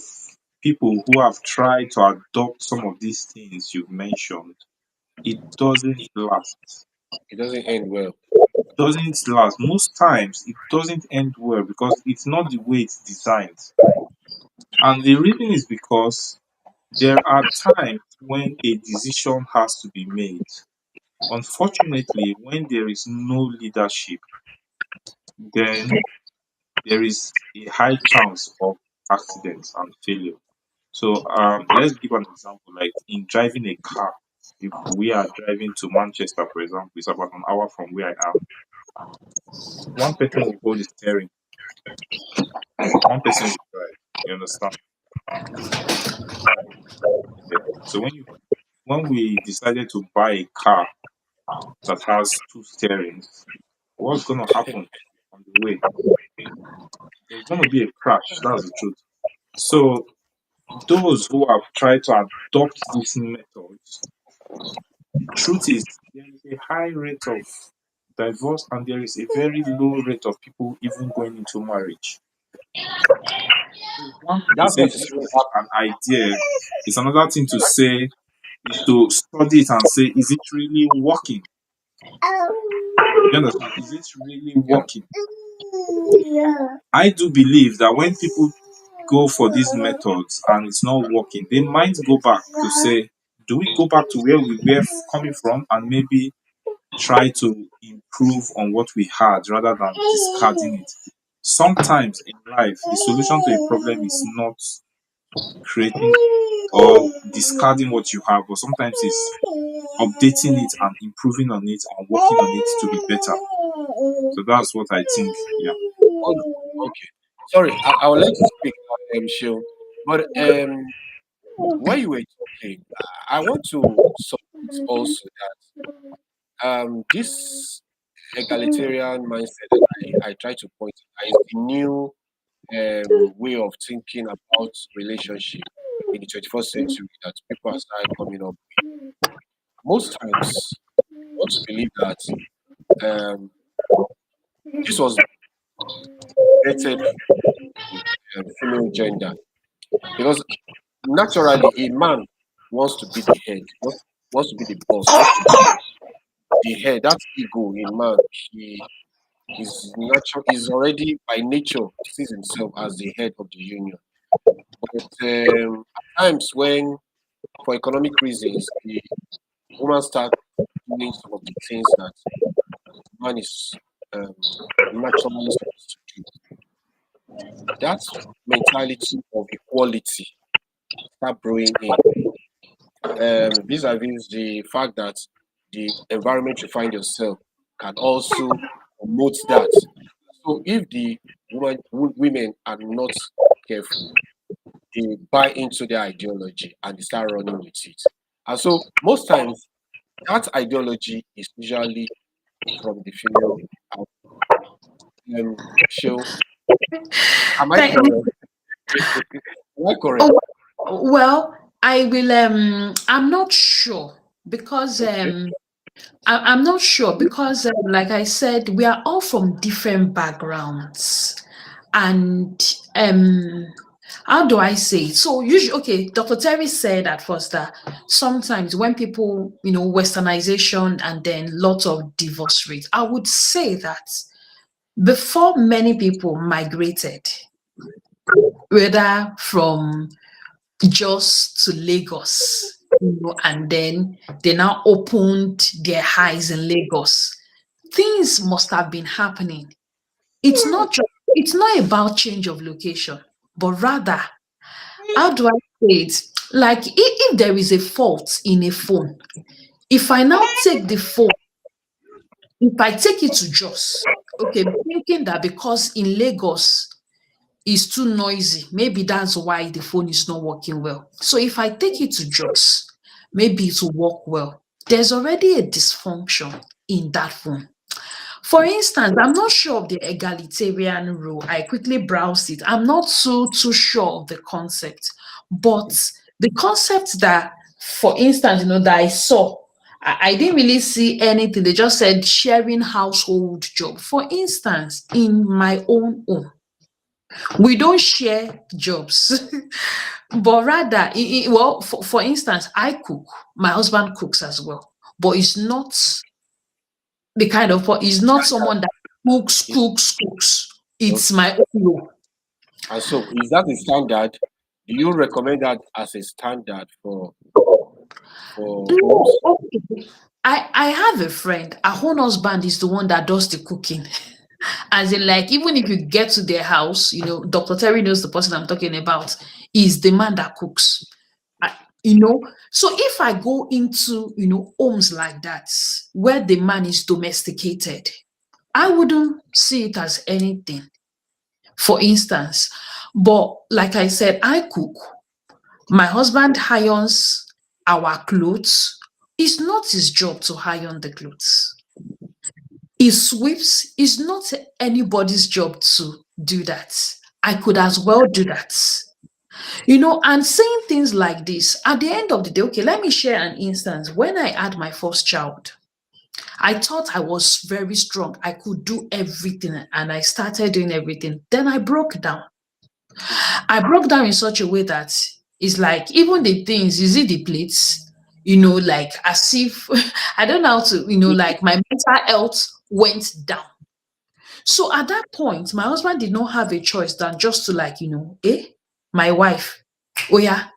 C: people who have tried to adopt some of these things you've mentioned, it doesn't last.
E: It doesn't end well.
C: Doesn't last. Most times it doesn't end well because it's not the way it's designed. And the reason is because there are times when a decision has to be made. Unfortunately, when there is no leadership, then there is a high chance of accidents and failure. So let's give an example. Like in driving a car, if we are driving to Manchester, for example, it's about an hour from where I am. One person will hold the steering, one person will drive. You understand? Yeah. So when we decided to buy a car that has two steerings, what's gonna happen on the way? There's gonna be a crash. That's the truth. So those who have tried to adopt these methods, the truth is there is a high rate of divorce and there is a very low rate of people even going into marriage. It's one thing to
E: That's
C: say
E: not
C: this
E: necessarily
C: is an idea. It's another thing to say is to study it and say, is it really working? You understand? Is it really
E: happening.
C: working? I do believe that when people go for these methods and it's not working, they might go back to say, do we go back to where we were coming from and maybe try to improve on what we had rather than discarding it? Sometimes in life, the solution to a problem is not creating or discarding what you have, but sometimes it's updating it and improving on it and working on it to be better. So that's what I think. Yeah.
E: Oh, okay. Sorry, I would like to speak, Show. But while you were talking, I want to submit also that this egalitarian mindset that I try to point out is the new way of thinking about relationship in the 21st century that people are starting coming up with. Most times, I want to believe that um, this was vetted the female gender because naturally a man wants to be the head, wants to be the boss, wants to be the head. That ego in man, he is natural, is already by nature sees himself as the head of the union. But at times when, for economic reasons, the woman start doing some of the things that man is um, naturally supposed to do, that mentality of equality start brewing in. Vis-a-vis the fact that the environment you find yourself can also promote that. So if the women are not careful, they buy into their ideology and they start running with it. And so most times that ideology is usually from the female. Show, am I
D: Thank
E: correct? Am I correct?
D: Well, I will. I'm not sure because
E: Okay.
D: I'm not sure because, like I said, we are all from different backgrounds, and how do I say it? So usually, okay, Dr. Terry said at first that sometimes when people, westernization and then lots of divorce rates, I would say that before many people migrated, whether from Jos to Lagos, and then they now opened their eyes in Lagos. Things must have been happening. It's not about change of location, but rather, how do I say it? Like if there is a fault in a phone, if I now take the phone, if I take it to Jos, okay, thinking that because in Lagos is too noisy. Maybe that's why the phone is not working well. So if I take it to Jos, maybe it will work well. There's already a dysfunction in that phone. For instance, I'm not sure of the egalitarian rule. I quickly browsed it. I'm not too sure of the concept, but the concept that, for instance, that I saw, I didn't really see anything. They just said sharing household job. For instance, in my own home, we don't share jobs, but rather, well, for instance, I cook. My husband cooks as well, but it's not the kind of, he's not someone that cooks. It's
E: Okay.
D: my own role.
E: And so is that a standard? Do you recommend that as a standard for
D: No,
E: homes?
D: okay. I have a friend. Her own husband is the one that does the cooking. As in, like, even if you get to their house, Dr. Terry knows the person I'm talking about, is the man that cooks. I- so if I go into, homes like that, where the man is domesticated, I wouldn't see it as anything, for instance. But like I said, I cook. My husband irons our clothes. It's not his job to iron the clothes. He sweeps. It's not anybody's job to do that. I could as well do that. And saying things like this, at the end of the day, okay, let me share an instance. When I had my first child, I thought I was very strong. I could do everything, and I started doing everything. Then I broke down. I broke down in such a way that it's like, even the things, is it the plates? Like, as if I don't know how to, like, my mental health went down. So at that point, my husband did not have a choice than just to, like, my wife, oh yeah,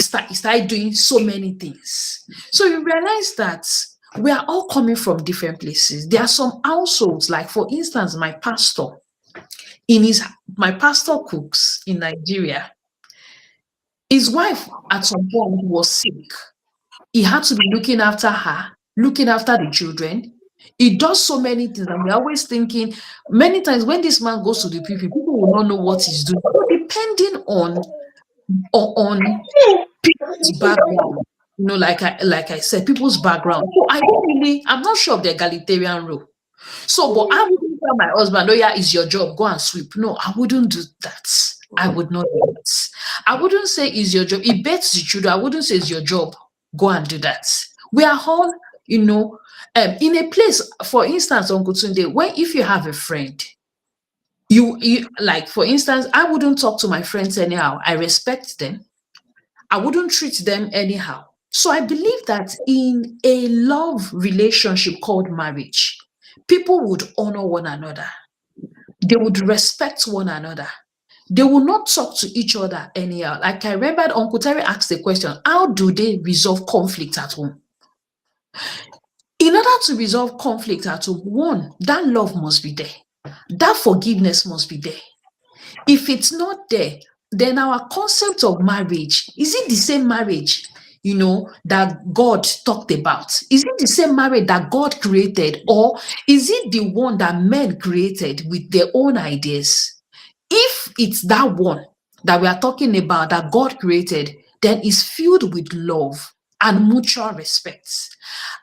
D: start doing so many things. So you realize that we are all coming from different places. There are some households, like for instance, my pastor cooks in Nigeria. His wife at some point was sick. He had to be looking after her, looking after the children. He does so many things, and we're always thinking, many times when this man goes to the people will not know what he's doing. So depending on people's background, like I said, people's background. So I'm not sure of the egalitarian rule. So, but I wouldn't tell my husband, oh yeah, it's your job, go and sweep. No, I wouldn't do that. I would not do that. I wouldn't say it's your job. It bets the children. I wouldn't say it's your job, go and do that. We are all, in a place, for instance, Uncle Tunde, if you have a friend, you like, for instance, I wouldn't talk to my friends anyhow. I respect them. I wouldn't treat them anyhow. So I believe that in a love relationship called marriage, people would honor one another. They would respect one another. They will not talk to each other anyhow. Like, I remember Uncle Terry asked the question, how do they resolve conflict at home? In order to resolve conflict at home, one, that love must be there. That forgiveness must be there. If it's not there, then our concept of marriage, is it the same marriage, that God talked about? Is it the same marriage that God created, or is it the one that men created with their own ideas? If it's that one that we are talking about, that God created, then it's filled with love and mutual respect.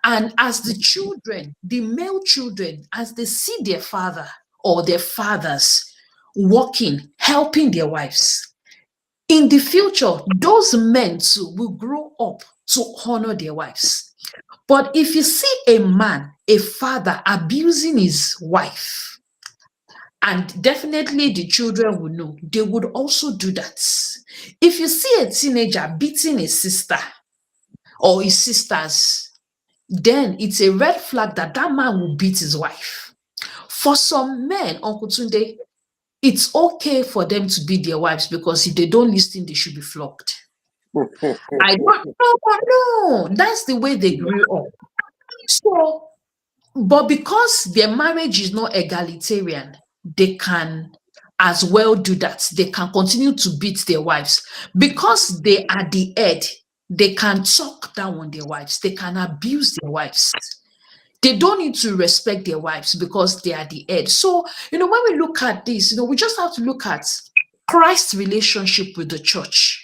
D: And as the children, the male children, as they see their father or their fathers working, helping their wives, in the future, those men too will grow up to honor their wives. But if you see a man, a father abusing his wife, and definitely the children will know, they would also do that. If you see a teenager beating a sister or his sisters, then it's a red flag that that man will beat his wife. For some men, Uncle Tunde, it's okay for them to beat their wives because if they don't listen, they should be flogged. I don't know. That's the way they grew up. So, but because their marriage is not egalitarian, they can as well do that. They can continue to beat their wives. Because they are the head, they can talk down on their wives. They can abuse their wives. They don't need to respect their wives because they are the head. So, when we look at this, we just have to look at Christ's relationship with the church.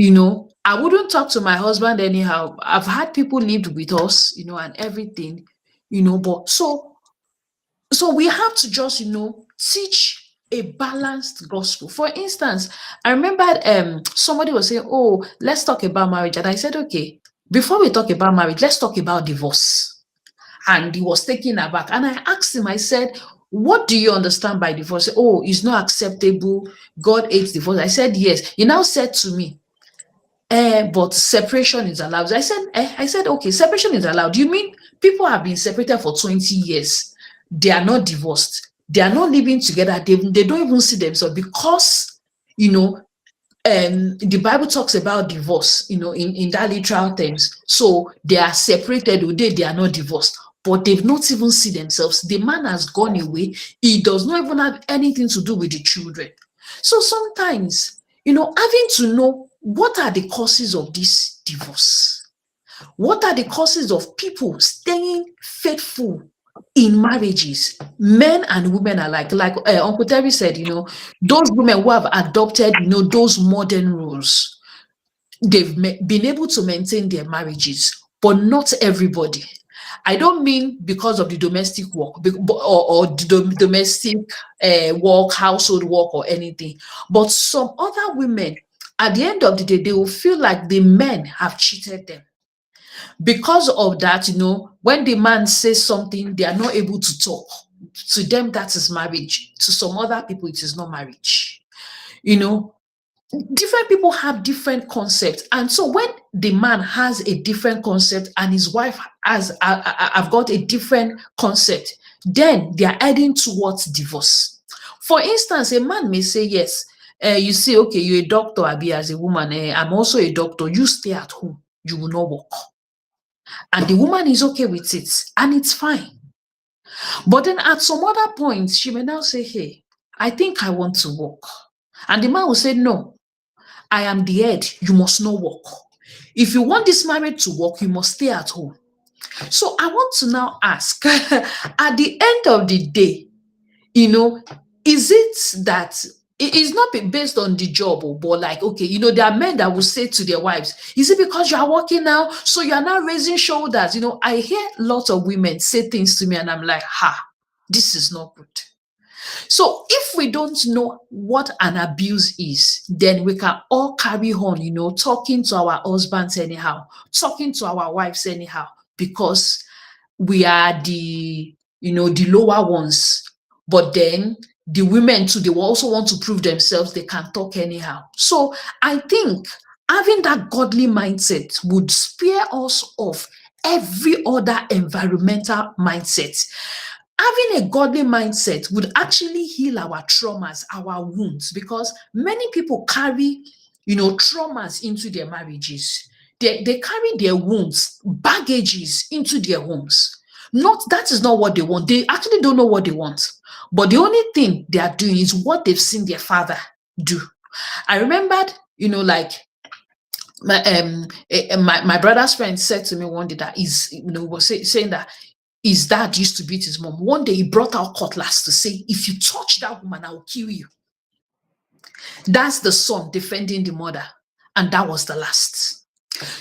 D: I wouldn't talk to my husband anyhow. I've had people lived with us, and everything, but so we have to just, teach a balanced gospel. For instance, I remember somebody was saying, oh, let's talk about marriage. And I said, okay, before we talk about marriage, let's talk about divorce. And he was taken aback. And I asked him, I said, what do you understand by divorce? Oh, it's not acceptable. God hates divorce. I said, yes. He now said to me, but separation is allowed. I said, okay, separation is allowed. You mean people have been separated for 20 years? They are not divorced. They are not living together. They don't even see themselves because, the Bible talks about divorce, in that literal terms. So they are separated, they are not divorced, but they've not even seen themselves. The man has gone away. He does not even have anything to do with the children. So sometimes, having to know what are the causes of this divorce? What are the causes of people staying faithful in marriages, men and women alike? Like Uncle Terry said, those women who have adopted, those modern rules, they've been able to maintain their marriages, but not everybody. I don't mean because of the domestic work or the domestic work, household work or anything, but some other women, at the end of the day, they will feel like the men have cheated them. Because of that, when the man says something, they are not able to talk. To them, that is marriage. To some other people, it is not marriage. Different people have different concepts. And so when the man has a different concept and his wife I've got a different concept, then they are heading towards divorce. For instance, a man may say, yes, you see, okay, you're a doctor, Abi, as a woman, I'm also a doctor. You stay at home. You will not work. And the woman is okay with it, and it's fine. But then at some other point, she may now say, hey, I think I want to work. And the man will say, no, I am the head. You must not work. If you want this marriage to work, you must stay at home. So I want to now ask, at the end of the day, is it that it's not based on the job, but like, okay, there are men that will say to their wives, is it because you are working now, so you are now raising shoulders? I hear lots of women say things to me and I'm like, this is not good. So if we don't know what an abuse is, then we can all carry on, talking to our husbands anyhow, talking to our wives anyhow, because we are the lower ones. But then the women too, they will also want to prove themselves. They can talk anyhow. So I think having that godly mindset would spare us of every other environmental mindset. Having a godly mindset would actually heal our traumas, our wounds, because many people carry, traumas into their marriages. They carry their wounds, baggages into their homes. That is not what they want. They actually don't know what they want. But the only thing they are doing is what they've seen their father do. I remembered, like my brother's friend said to me one day that was saying that his dad used to beat his mom. One day he brought out cutlass to say, if you touch that woman, I will kill you. That's the son defending the mother. And that was the last.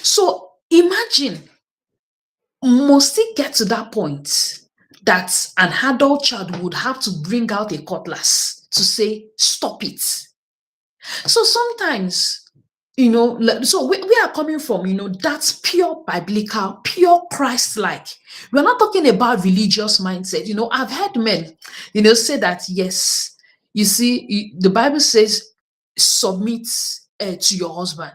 D: So imagine, must it get to that point that an adult child would have to bring out a cutlass to say, stop it? So sometimes, so we are coming from, that's pure biblical, pure Christ-like. We're not talking about religious mindset. I've heard men, say that, yes, you see, the Bible says, submit to your husband.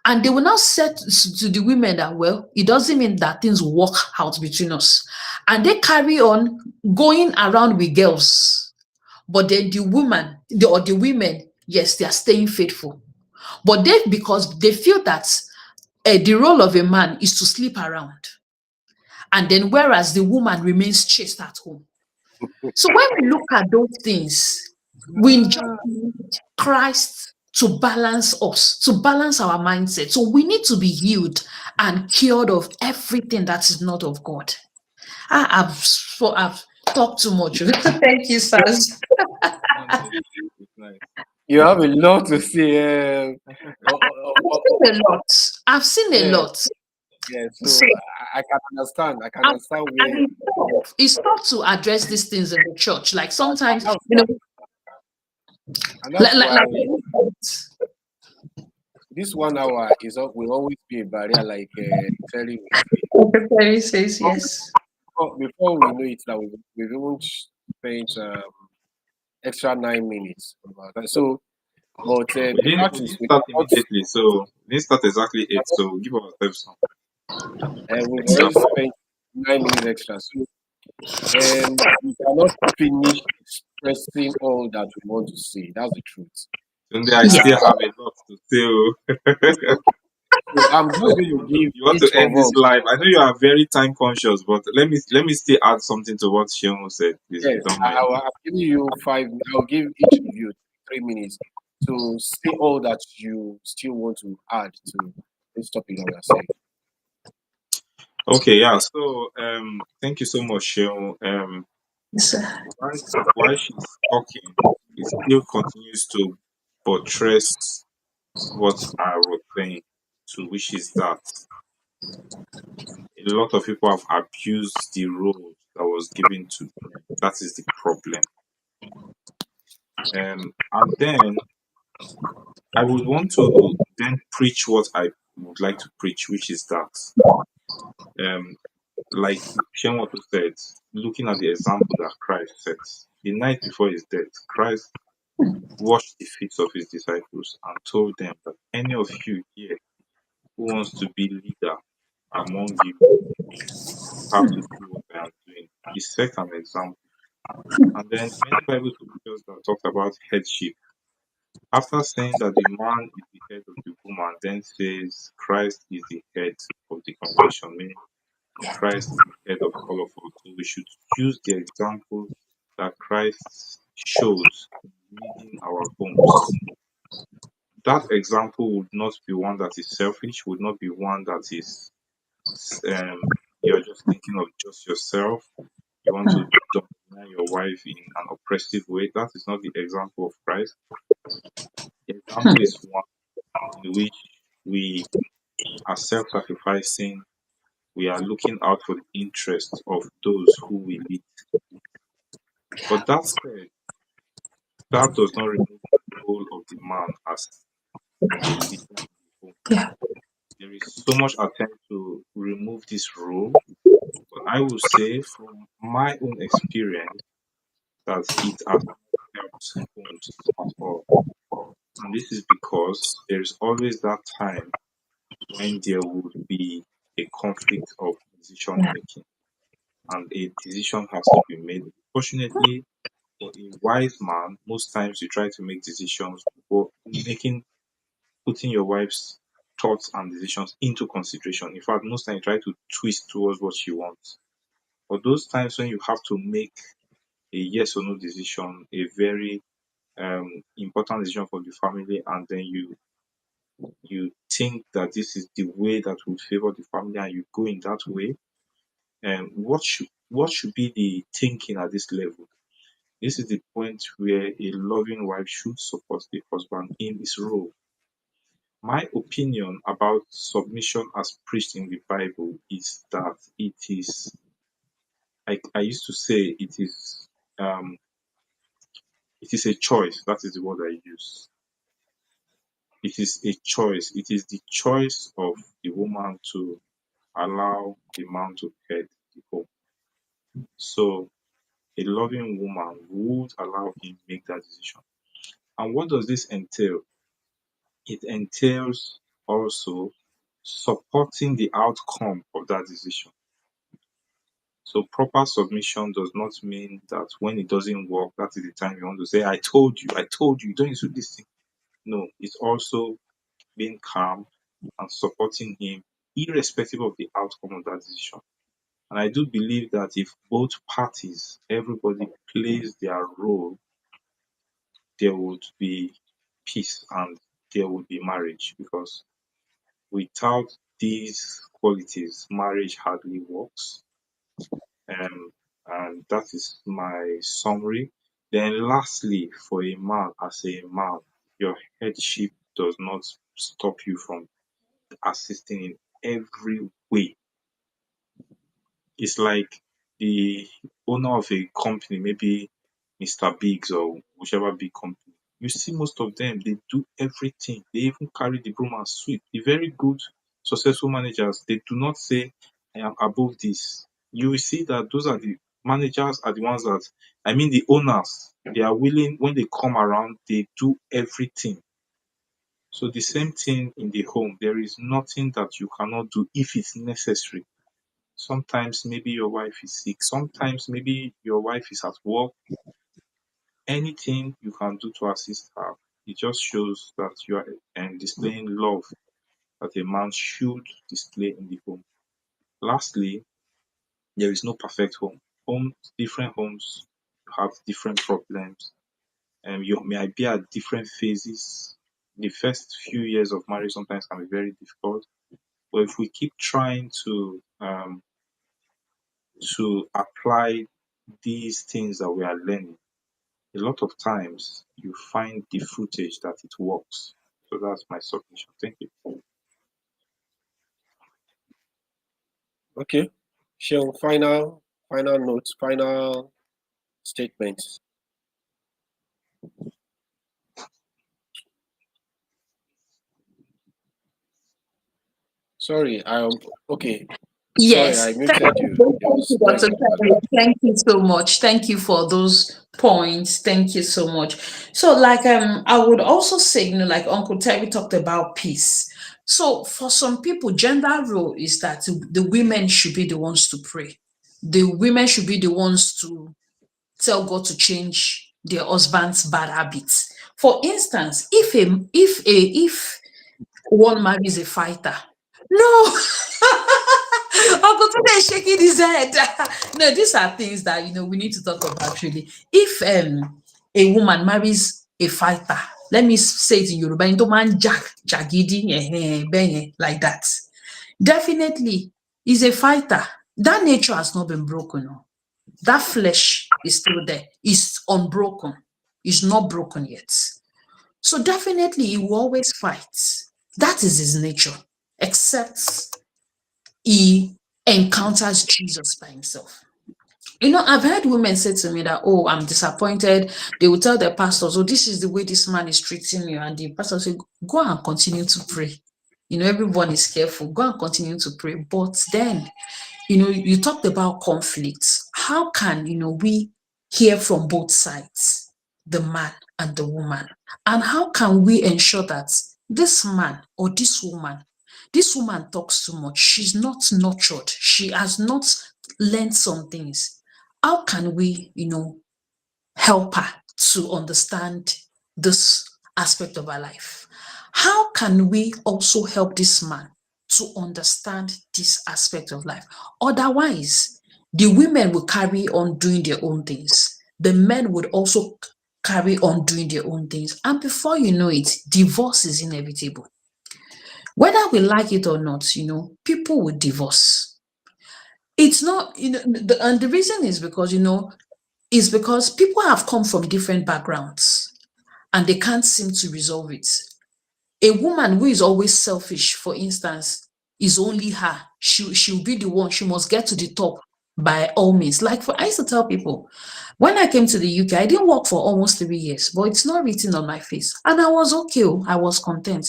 D: And they will now say to the women that, well, it doesn't mean that things will work out between us. And they carry on going around with girls. But then the women, yes, they are staying faithful. But because they feel that the role of a man is to sleep around. And then whereas the woman remains chaste at home. So when we look at those things, we just
E: Ah,
D: need Christ to balance us, to balance our mindset. So we need to be healed and cured of everything that is not of God. I've talked too much. Thank you, sirs.
C: No, no, it's nice.
E: you have a lot to say.
D: I've seen a lot. I've seen a
E: Yeah,
D: lot.
E: yeah. So
D: So
E: I can understand. I can
D: and
E: understand
D: and
E: where.
D: it's tough to address these things in the church. Like
E: And
D: sometimes,
E: that's and
D: like,
E: that's
D: like,
E: why
D: like
E: this 1 hour will always be a barrier. Like Terry will say.
D: Perry says yes.
E: Before we know it, that we've even spent extra 9 minutes about that. So, but
C: We
E: the
C: didn't
E: fact
C: we
E: is,
C: didn't start immediately, so we didn't start exactly eight.
E: not,
C: So we'll give ourselves some
E: we've
C: extra.
E: already spent 9 minutes extra. So, we cannot finish expressing all that we want to say. That's the truth.
C: Sunday, I
D: Yes.
C: still have a lot to say. Oh.
E: So I'm just going to give
C: You want to
E: each of
C: end this
E: us.
C: live? I know you are very time conscious, but let me still add something to what Shion said, please, if you
E: Yes,
C: don't mind.
E: I'm giving you 5. I'll give each of you 3 minutes to say all that you still want to add to this topic that we are saying.
C: Okay, yeah. So thank you so much, Shion.
D: Sir.
C: While while she's talking, it still continues to buttress what I was saying, to which is that a lot of people have abused the role that was given to them. That is the problem. And then I would want to then preach what I would like to preach, which is that, um, like Shenwato said, looking at the example that Christ set, the night before his death, Christ washed the feet of his disciples and told them that any of you here who wants to be leader among you have to do what I am doing. He set an example. And then many Bible scriptures that talked about headship. After saying that the man is the head of the woman, then says Christ is the head of the congregation, meaning Christ is the head of all of us. So we should use the example that Christ shows in leading our homes. That example would not be one that is selfish, would not be one that is you're just thinking of just yourself. You want to dominate your wife in an oppressive way. That is not the example of Christ. The example is one in which we are self-sacrificing. We are looking out for the interests of those who we lead. But that said, that does not remove the role of the man as a leader in the home.
D: Yeah.
C: There is so much attempt to remove this role, but I will say from my own experience that it has not helped homes at all. And this is because there is always that time when there would be a conflict of decision making and a decision has to be made. Fortunately, for a wise man, most times you try to make decisions before putting your wife's thoughts and decisions into consideration. In fact, most times you try to twist towards what she wants. But those times when you have to make a yes or no decision, a very important decision for the family, and then you think that this is the way that would favor the family, and you go in that way, what should be the thinking at this level? This is the point where a loving wife should support the husband in his role. My opinion about submission as preached in the Bible is that I used to say um it is a choice. That is the word I use. It is a choice. It is the choice of the woman to allow the man to head the home. So a loving woman would allow him make that decision. And what does this entail? It entails also supporting the outcome of that decision. So proper submission does not mean that when it doesn't work, that is the time you want to say, I told you, you don't need to do this thing. No, it's also being calm and supporting him irrespective of the outcome of that decision. And I do believe that if both parties, everybody plays their role, there would be peace and there would be marriage, because without these qualities, marriage hardly works. Um, and that is my summary. Then, lastly, for a man, as a man, your headship does not stop you from assisting in every way. It's like the owner of a company, maybe Mr. Biggs or whichever big company. You see, most of them, they do everything. They even carry the broom and sweep. The very good, successful managers, they do not say, I am above this. You will see that those are the managers, are the ones that, I mean, the owners, they are willing, when they come around, they do everything. So, the same thing in the home. There is nothing that you cannot do if it's necessary. Sometimes maybe your wife is sick. Sometimes maybe your wife is at work. Anything you can do to assist her, it just shows that you are displaying love that a man should display in the home. Lastly, there is no perfect home. Different homes have different problems, and you may be at different phases. The first few years of marriage sometimes can be very difficult, but if we keep trying to apply these things that we are learning, a lot of times you find the footage that it works. So that's my submission. Thank you.
E: Okay. Shall final notes, final statements. Sorry, okay. Sorry, I
D: Yes,
E: muted you.
D: thank
E: There was
D: you,
E: noise
D: Dr.
E: in the
D: Femi.
E: background.
D: Thank you so much. Thank you for those points. Thank you so much. So, like, I would also say, like Uncle Terry talked about peace. So, for some people, gender role is that the women should be the ones to pray. The women should be the ones to tell God to change their husband's bad habits. For instance, if one marries a fighter, no. Uncle Tunde is shaking his head. No, these are things that we need to talk about really. If a woman marries a fighter, let me say it in Yoruba, into man jagidi, like that. Definitely is a fighter. That nature has not been broken. Oh. That flesh is still there. It's unbroken. It's not broken yet. So definitely he will always fight. That is his nature. Except he encounters Jesus by himself. I've heard women say to me that, oh, I'm disappointed. They will tell their pastors, oh, this is the way this man is treating you. And the pastor say, go and continue to pray. Everyone is careful. Go and continue to pray. But then, you talked about conflict. How can, we hear from both sides, the man and the woman? And how can we ensure that this man or this woman talks too much. She's not nurtured. She has not learned some things. How can we, help her to understand this aspect of her life? How can we also help this man to understand this aspect of life? Otherwise, the women will carry on doing their own things. The men would also carry on doing their own things. And before you know it, divorce is inevitable. Whether we like it or not, people will divorce. It's not, and the reason is because, people have come from different backgrounds and they can't seem to resolve it. A woman who is always selfish, for instance, is only her. She'll be the one. She must get to the top by all means. Like I used to tell people, when I came to the UK, I didn't work for almost 3 years, but it's not written on my face. And I was okay. I was content.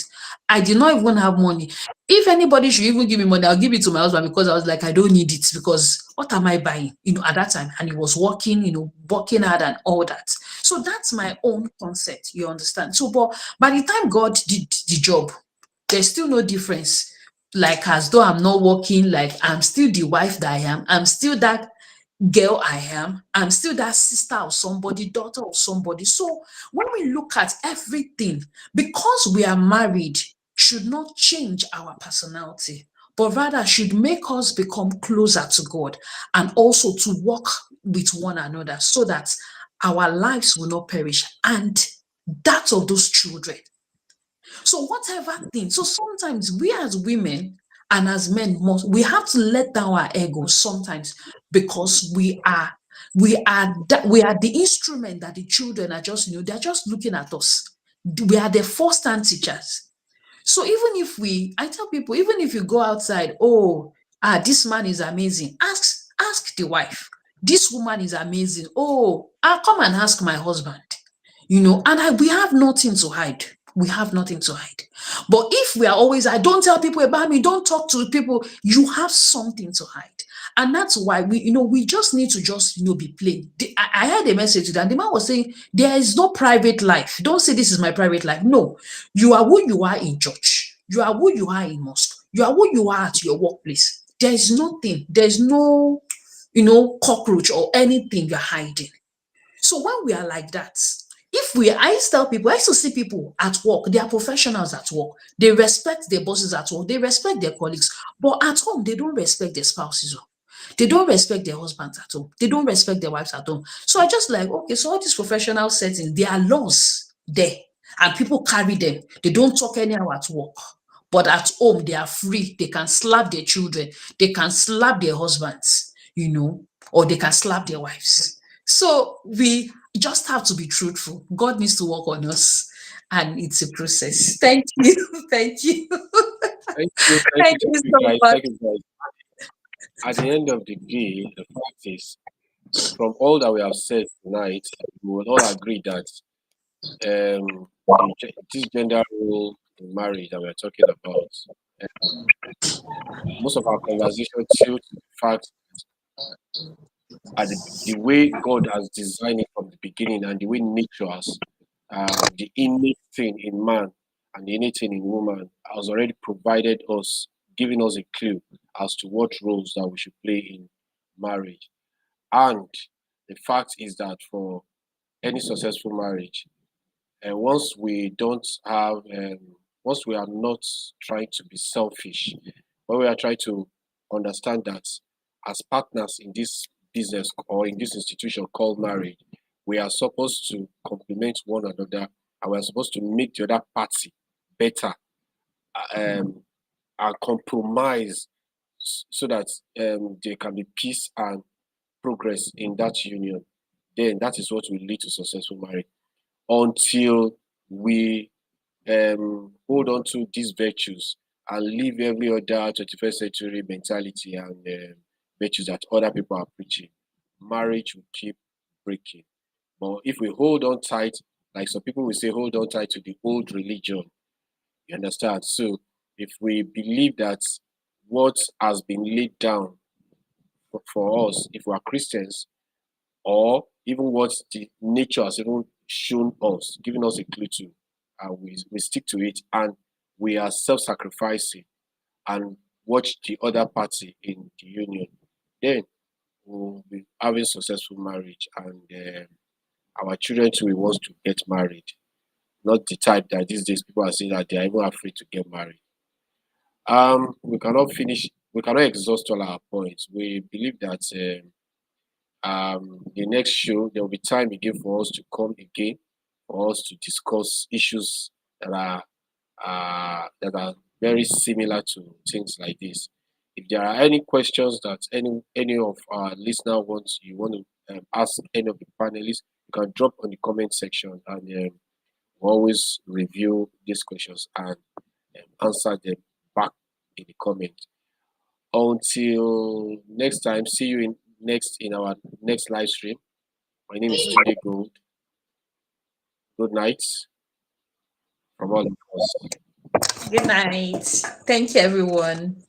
D: I did not even have money. If anybody should even give me money, I'll give it to my husband, because I was like, I don't need it, because what am I buying? At that time. And he was working, working hard and all that. So that's my own concept, you understand? So, but by the time God did the job, there's still no difference. Like, as though I'm not working, like I'm still the wife that I am. I'm still that girl I am. I'm still that sister of somebody, daughter of somebody. So when we look at everything, because we are married, should not change our personality, but rather should make us become closer to God, and also to walk with one another, so that our lives will not perish, and that of those children. So whatever thing. So sometimes we as women and as men we have to let down our ego sometimes, because we are the instrument that the children are just, they're just looking at us. We are the first hand teachers. So even if I tell people, even if you go outside, oh, this man is amazing. Ask the wife. This woman is amazing. Oh, I'll come and ask my husband. And we have nothing to hide. We have nothing to hide. But if we are always, I don't tell people about me, don't talk to people, you have something to hide. And that's why we just need to just, be plain. I heard a message today, and the man was saying, there is no private life. Don't say this is my private life. No, you are who you are in church. You are who you are in mosque. You are who you are at your workplace. There is nothing. There is no, cockroach or anything you're hiding. So when we are like that, I used to tell people, I used to see people at work, they are professionals at work. They respect their bosses at work, they respect their colleagues, but at home, they don't respect their spouses. They don't respect their husbands at home. They don't respect their wives at home. So I just like, okay, so all these professional settings, there are laws there, and people carry them. They don't talk anyhow at work. But at home, they are free. They can slap their children. They can slap their husbands, or they can slap their wives. So we just have to be truthful. God needs to work on us, and it's a process. Thank you. Thank you. Thank you
E: Thank you,
D: so
E: guys.
D: much.
E: Thank you, guys. At the end of the day, the fact is, from all that we have said tonight, we will all agree that this gender role in marriage that we're talking about, most of our conversation tilt to the fact the way God has designed it from the beginning, and the way nature has, the innate thing in man and the innate thing in woman has already provided us, giving us a clue as to what roles that we should play in marriage. And the fact is that for any successful marriage, once we don't have, once we are not trying to be selfish, when we are trying to understand that as partners in this business or in this institution called marriage, we are supposed to complement one another, and we are supposed to make the other party better, and compromise so that there can be peace and progress in that union. Then that is what will lead to successful marriage. Until we hold on to these virtues and leave every other 21st century mentality and virtues that other people are preaching, marriage will keep breaking. But if we hold on tight, like some people will say, hold on tight to the old religion, you understand? So if we believe that what has been laid down for us, if we are Christians, or even what the nature has even shown us, giving us a clue to, and we stick to it, and we are self-sacrificing and watch the other party in the union, then we'll be having successful marriage, and our children too will want to get married. Not the type that these days people are saying that they are even afraid to get married. We cannot exhaust all our points. We believe that the next show there will be time again for us to come again, for us to discuss issues that are very similar to things like this. If there are any questions that any of our listener wants, you want to ask any of the panelists, you can drop on the comment section, and always review these questions and answer them back in the comment. Until next time, see you in our next live stream. My name is Tunde Gold. Good night from all of us.
D: Good night. Thank you, everyone.